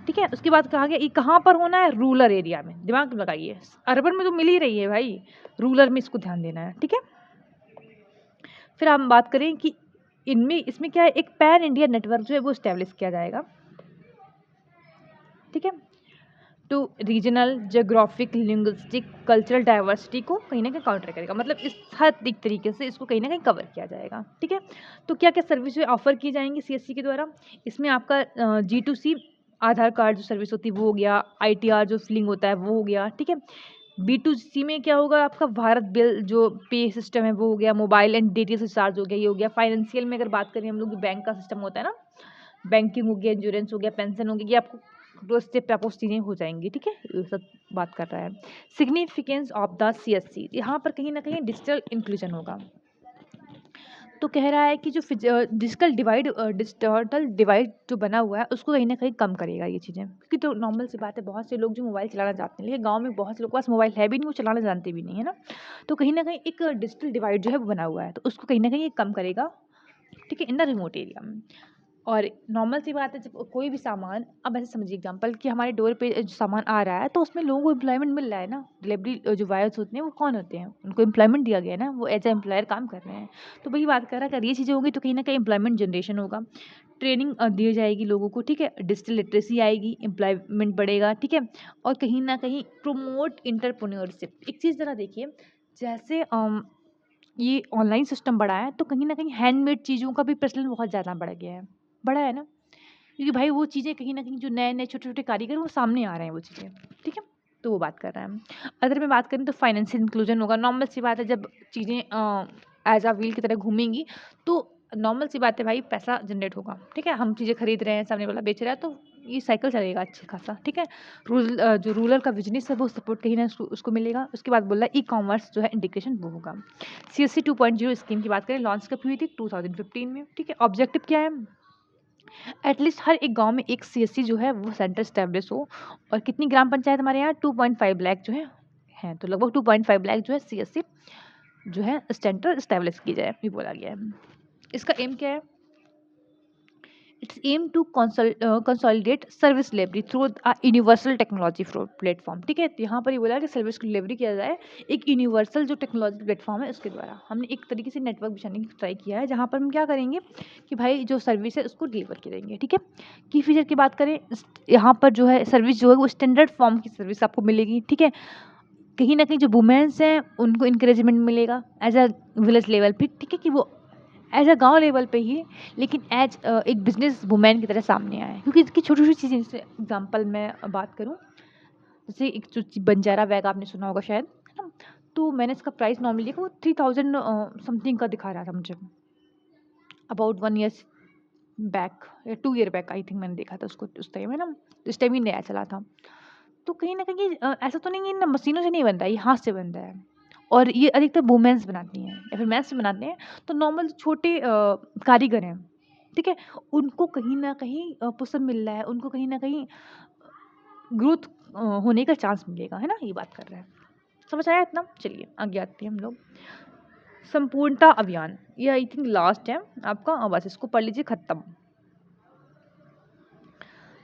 ठीक है, उसके बाद कहा गया ये कहाँ पर होना है, रूरल एरिया में, दिमाग लगाइए, अर्बन में तो मिल ही रही है भाई, रूरल में इसको ध्यान देना है। ठीक है, फिर हम बात करें कि इसमें क्या है, एक पैन इंडिया नेटवर्क जो है वो स्टैब्लिश किया जाएगा। ठीक है, to regional, geographic, linguistic, cultural diversity को कहीं ना कहीं काउंटर करेगा, मतलब इस हर एक तरीके से इसको कहीं ना कहीं कवर किया जाएगा। ठीक है, तो क्या क्या सर्विस ऑफर की जाएंगी CSC के द्वारा, इसमें आपका G2C आधार कार्ड जो सर्विस होती है वो हो गया, ITR जो फिलिंग होता है वो हो गया। ठीक है, B2C में क्या होगा, आपका भारत बिल जो पे सिस्टम है वो हो गया, मोबाइल एंड डेटा रिचार्ज हो गया, ये हो गया। फाइनेंशियल में अगर बात करें हम लोग, बैंक का सिस्टम होता है ना, बैंकिंग हो गया, इंश्योरेंस हो गया, पेंशन हो गया, ये आपको तो स्टेप पे आपको चीज़ें हो जाएंगी, ठीक है, ये सब बात कर रहा है। सिग्निफिकेंस ऑफ द CSC, यहाँ पर कहीं ना कहीं डिजिटल इंक्लूजन होगा। तो कह रहा है कि जो डिजिटल डिवाइड जो बना हुआ है उसको कहीं ना कहीं कम करेगा ये चीज़ें, क्योंकि तो नॉर्मल सी बात है, बहुत से लोग जो मोबाइल चलाना जानते हैं, लेकिन गांव में बहुत से लोग के पास मोबाइल है भी नहीं, वो चलाना जानते भी नहीं है ना। तो कहीं ना कहीं एक डिजिटल डिवाइड जो है वो बना हुआ है, तो उसको कहीं ना कहीं ये कम करेगा, ठीक है, इन द रिमोट एरिया में। और नॉर्मल सी बात है, जब कोई भी सामान, अब ऐसे समझिए एग्जांपल कि हमारे डोर पे जो सामान आ रहा है तो उसमें लोगों को एम्प्लॉयमेंट मिल रहा है ना, डिलीवरी जो वायर्स होते हैं वो कौन होते हैं, उनको एम्प्लॉयमेंट दिया गया है ना, वो एज ए एम्प्लॉयर काम कर रहे हैं। तो वही बात कर रहा है, अगर ये चीज़ें होंगी तो कहीं ना कहीं एम्प्लॉयमेंट जनरेशन होगा, ट्रेनिंग दी जाएगी लोगों को, ठीक है, डिजिटल लिटरेसी आएगी, एम्प्लॉयमेंट बढ़ेगा, ठीक है, और कहीं ना कहीं प्रोमोट इंटरप्रेन्योरशिप। एक चीज़ ज़रा देखिए, जैसे ये ऑनलाइन सिस्टम बढ़ा है तो कहीं न कहीं हैंडमेड चीज़ों का भी प्रचलन बहुत ज़्यादा बढ़ा है ना? क्योंकि भाई वो चीज़ें कहीं न कहीं जो नए-नए छोटे-छोटे कारीगर वो सामने आ रहे हैं वो चीज़ें, ठीक है? तो वो बात कर रहा है। अगर मैं बात करूँ तो फाइनेंशियल इंक्लूजन होगा, नॉर्मल सी बात है, जब चीज़ें एज़ अ व्हील की तरह घूमेंगी तो नॉर्मल सी बात है भाई, पैसा जनरेट होगा, ठीक है? हम चीज़ें खरीद रहे हैं, सामने वाला बेच रहा है, तो ये साइकिल चलेगा अच्छा खासा, ठीक है? जो रूरल का बिज़नेस है वो सपोर्ट कहीं ना उसको मिलेगा। उसके बाद बोल रहा है ई-कॉमर्स जो है इंटीग्रेशन वो होगा। CSC 2.0 स्कीम की बात करें, लॉन्च कब हुई थी? 2015 में, ठीक है? ऑब्जेक्टिव क्या है? एटलीस्ट हर एक गांव में एक CSC जो है वो सेंटर स्टैब्लिश हो। और कितनी ग्राम पंचायत हमारे यहाँ? 2.5 लाख जो है, तो लगभग 2.5 लाख जो है CSC जो है सेंटर स्टैब्लिश की जाए, ये बोला गया है। इसका एम क्या है? It's aim to consolidate service delivery through a universal technology platform, ठीक है? तो यहाँ पर ये बोला कि सर्विस की डिलीवरी किया जाए एक यूनिवर्सल जो टेक्नोलॉजी प्लेटफॉर्म है उसके द्वारा। हमने एक तरीके से नेटवर्क बिछाने की ट्राई किया है, जहाँ पर हम क्या करेंगे कि भाई जो सर्विस है उसको डिलीवर करेंगे, ठीक है? की फीचर की बात करें, यहाँ पर जो है सर्विस जो है वो स्टैंडर्ड फॉर्म की सर्विस आपको मिलेगी, ठीक है? कहीं ना कहीं जो वुमेन्स हैं उनको इंकरेजमेंट मिलेगा एज अ विलेज लेवल पे, ठीक है, कि वो एज अ गांव लेवल पे ही, लेकिन एज एक बिजनेस वुमेन की तरह सामने आए। क्योंकि इसकी छोटी छोटी चीज़ें, जैसे एग्जांपल मैं बात करूं, जैसे एक जो बंजारा बैग आपने सुना होगा शायद, है ना? तो मैंने इसका प्राइस नॉर्मली देखा, वो 3000 समथिंग का दिखा रहा था मुझे, अबाउट 1 ईयर बैक या 2 ईयर बैक आई थिंक मैंने देखा था उसको उस टाइम, है ना? इस टाइम ही नया चला था। तो कहीं न कहीं ऐसा तो नहीं है ना, मशीनों से नहीं बनता है, ये हाथ से बनता है। और ये अधिकतर वुमेन्स बनाती हैं या फिर मेंस बनाते हैं। तो नॉर्मल छोटे कारीगर हैं, ठीक है? उनको कहीं न कहीं पुशअप मिल रहा है, उनको कहीं न कहीं ग्रोथ होने का चांस मिलेगा, है ना? ये बात कर रहा है। समझ आया इतना? चलिए आगे आते हैं हम लोग। संपूर्णता अभियान, ये आई थिंक लास्ट है आपका, बस इसको पढ़ लीजिए, खत्म।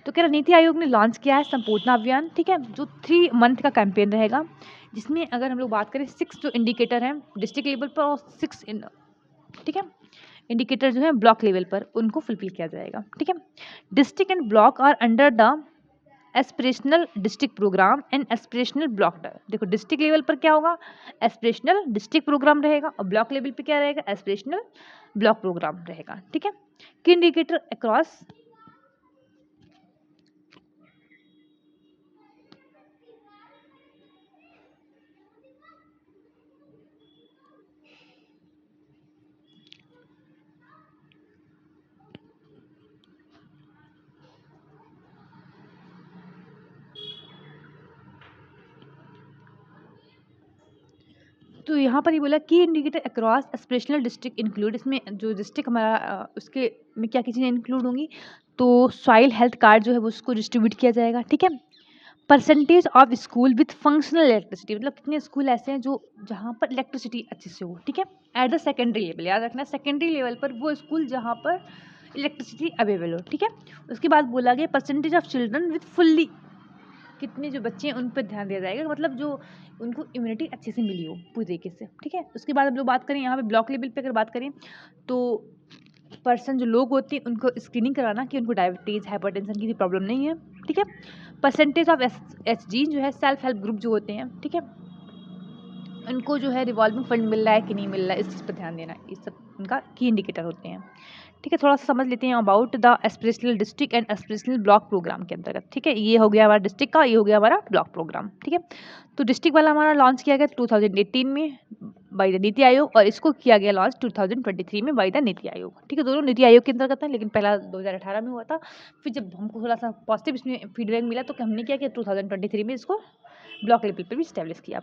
तो कह रहा नीति आयोग ने लॉन्च किया है संपूर्णता अभियान, ठीक है, जो 3 मंथ का कैंपेन रहेगा, जिसमें अगर हम लोग बात करें 6 जो इंडिकेटर हैं डिस्ट्रिक्ट लेवल पर और 6 ठीक है, इंडिकेटर जो है ब्लॉक लेवल पर, उनको फुलफिल किया जाएगा, ठीक है? District and block are under the aspirational district programme and aspirational block. देखो डिस्ट्रिक्ट लेवल पर क्या होगा? एस्पिरेशनल डिस्ट्रिक्ट प्रोग्राम रहेगा, और ब्लॉक लेवल पे क्या रहेगा? एस्पिरेशनल ब्लॉक प्रोग्राम रहेगा, ठीक है? की इंडिकेटर अक्रॉस तो यहाँ पर ये बोला कि indicator across aspirational district include, इसमें जो डिस्ट्रिक्ट हमारा उसके में क्या क्या चीज़ें इंक्लूड होंगी? तो सॉइल हेल्थ कार्ड जो है वो उसको डिस्ट्रीब्यूट किया जाएगा, ठीक है? Percentage of school with functional electricity, मतलब कितने स्कूल ऐसे हैं जो जहाँ पर इलेक्ट्रिसिटी अच्छे से हो, ठीक है? एट द सेकेंडरी लेवल, याद रखना सेकेंडरी लेवल पर वो स्कूल जहाँ पर इलेक्ट्रिसिटी अवेलेबल हो, ठीक है? उसके बाद बोला गया percentage of children with fully, कितने जो बच्चे हैं उन पर ध्यान दिया जाएगा, मतलब जो उनको इम्यूनिटी अच्छे से मिली हो पूरी तरीके से, ठीक है? उसके बाद हम लोग बात करें यहाँ पे ब्लॉक लेवल पे, अगर बात करें तो पर्सन जो लोग होते हैं उनको स्क्रीनिंग कराना कि उनको डायबिटीज़ हाइपरटेंशन की प्रॉब्लम नहीं है, ठीक है? परसेंटेज ऑफ SG जो है सेल्फ हेल्प ग्रुप जो होते हैं, ठीक है, उनको जो है रिवॉल्विंग फंड मिल रहा है कि नहीं मिल रहा है, इस चीज़ पर ध्यान देना, ये सब उनका की इंडिकेटर होते हैं, ठीक है? थोड़ा सा समझ लेते हैं about the aspirational district and aspirational block programme के अंतर्गत, ठीक है? ये हो गया हमारा डिस्ट्रिक्ट का, ये हो गया हमारा ब्लॉक प्रोग्राम, ठीक है? तो डिस्ट्रिक्ट वाला हमारा लॉन्च किया गया 2018 में, बाय द नीति आयोग और इसको किया गया लॉन्च 2023 में बाय द नीति आयोग। ठीक है, दोनों नीति आयोग के अंतर्गत हैं, लेकिन पहला 2018 में हुआ था। फिर जब हमको थोड़ा सा पॉजिटिव इसमें फीडबैक मिला तो हमने क्या किया 2023 में इसको ब्लॉक लेवल पर भी इस्टेब्लिश किया।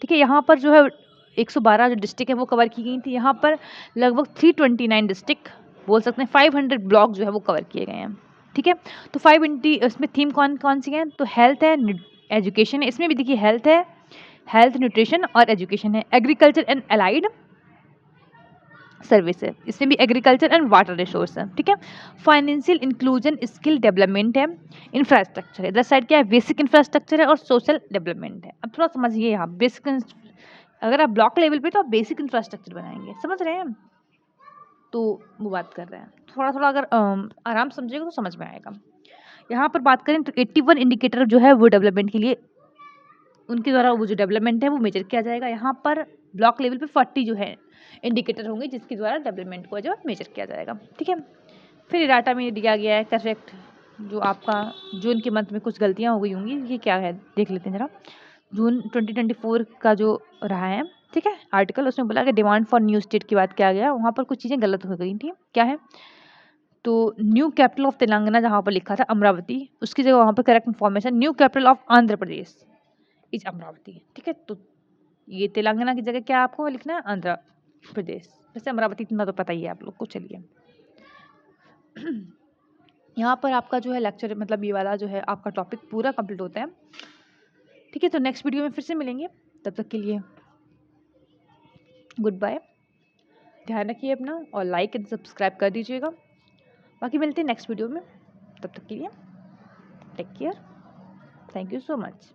ठीक है, यहाँ पर जो है 112 जो डिस्ट्रिक्ट है वो कवर की गई थी। यहाँ पर लगभग 329 डिस्ट्रिक्ट बोल सकते हैं, 500 ब्लॉक जो है वो कवर किए गए हैं। ठीक है, तो 5 इसमें थीम कौन कौन सी हैं, तो हेल्थ है, एजुकेशन है, इसमें भी देखिए हेल्थ है, हेल्थ न्यूट्रिशन और एजुकेशन है, एग्रीकल्चर एंड अलाइड सर्विस है, इसमें भी एग्रीकल्चर एंड वाटर रिसोर्स है। ठीक है, फाइनेंशियल इंक्लूजन, स्किल डेवलपमेंट है, इंफ्रास्ट्रक्चर है, इधर साइड क्या है बेसिक इंफ्रास्ट्रक्चर है और सोशल डेवलपमेंट है। अब थोड़ा समझिए यहाँ बेसिक, अगर आप ब्लॉक लेवल पे तो आप बेसिक इंफ्रास्ट्रक्चर बनाएंगे, समझ रहे हैं, तो वो बात कर रहे हैं। थोड़ा थोड़ा अगर आराम समझेगा तो समझ में आएगा। यहाँ पर बात करें तो 81 इंडिकेटर जो है वो डेवलपमेंट के लिए उनके द्वारा वो जो डेवलपमेंट है वो मेजर किया जाएगा। यहाँ पर ब्लॉक लेवल पे 40 जो है इंडिकेटर होंगे जिसके द्वारा डेवलपमेंट को जो मेजर किया जाएगा। ठीक है, फिर डाटा में दिया गया है करेक्ट जो आपका जून के मंथ में कुछ गलतियाँ हो गई होंगी, ये क्या है देख लेते हैं जरा। जून 2024 का जो रहा है, ठीक है, आर्टिकल, उसमें बोला कि डिमांड फॉर न्यू स्टेट की बात किया गया, वहाँ पर कुछ चीज़ें गलत हो गई थी। क्या है, तो न्यू कैपिटल ऑफ तेलंगाना जहाँ पर लिखा था अमरावती, उसकी जगह वहाँ पर correct information new capital of Andhra Pradesh is Amravati. ठीक है, तो ये तेलंगाना की जगह क्या आपको लिखना है, आंध्र प्रदेश। वैसे अमरावती इतना तो पता ही है आप लोग को। चलिए यहाँ पर आपका जो है लेक्चर मतलब ये वाला जो है आपका टॉपिक पूरा कंप्लीट होता है। ठीक है, तो नेक्स्ट वीडियो में फिर से मिलेंगे, तब तक के लिए गुड बाय, ध्यान रखिए अपना और लाइक एंड सब्सक्राइब कर दीजिएगा। बाकी मिलते हैं नेक्स्ट वीडियो में, तब तक के लिए take care, thank you so much.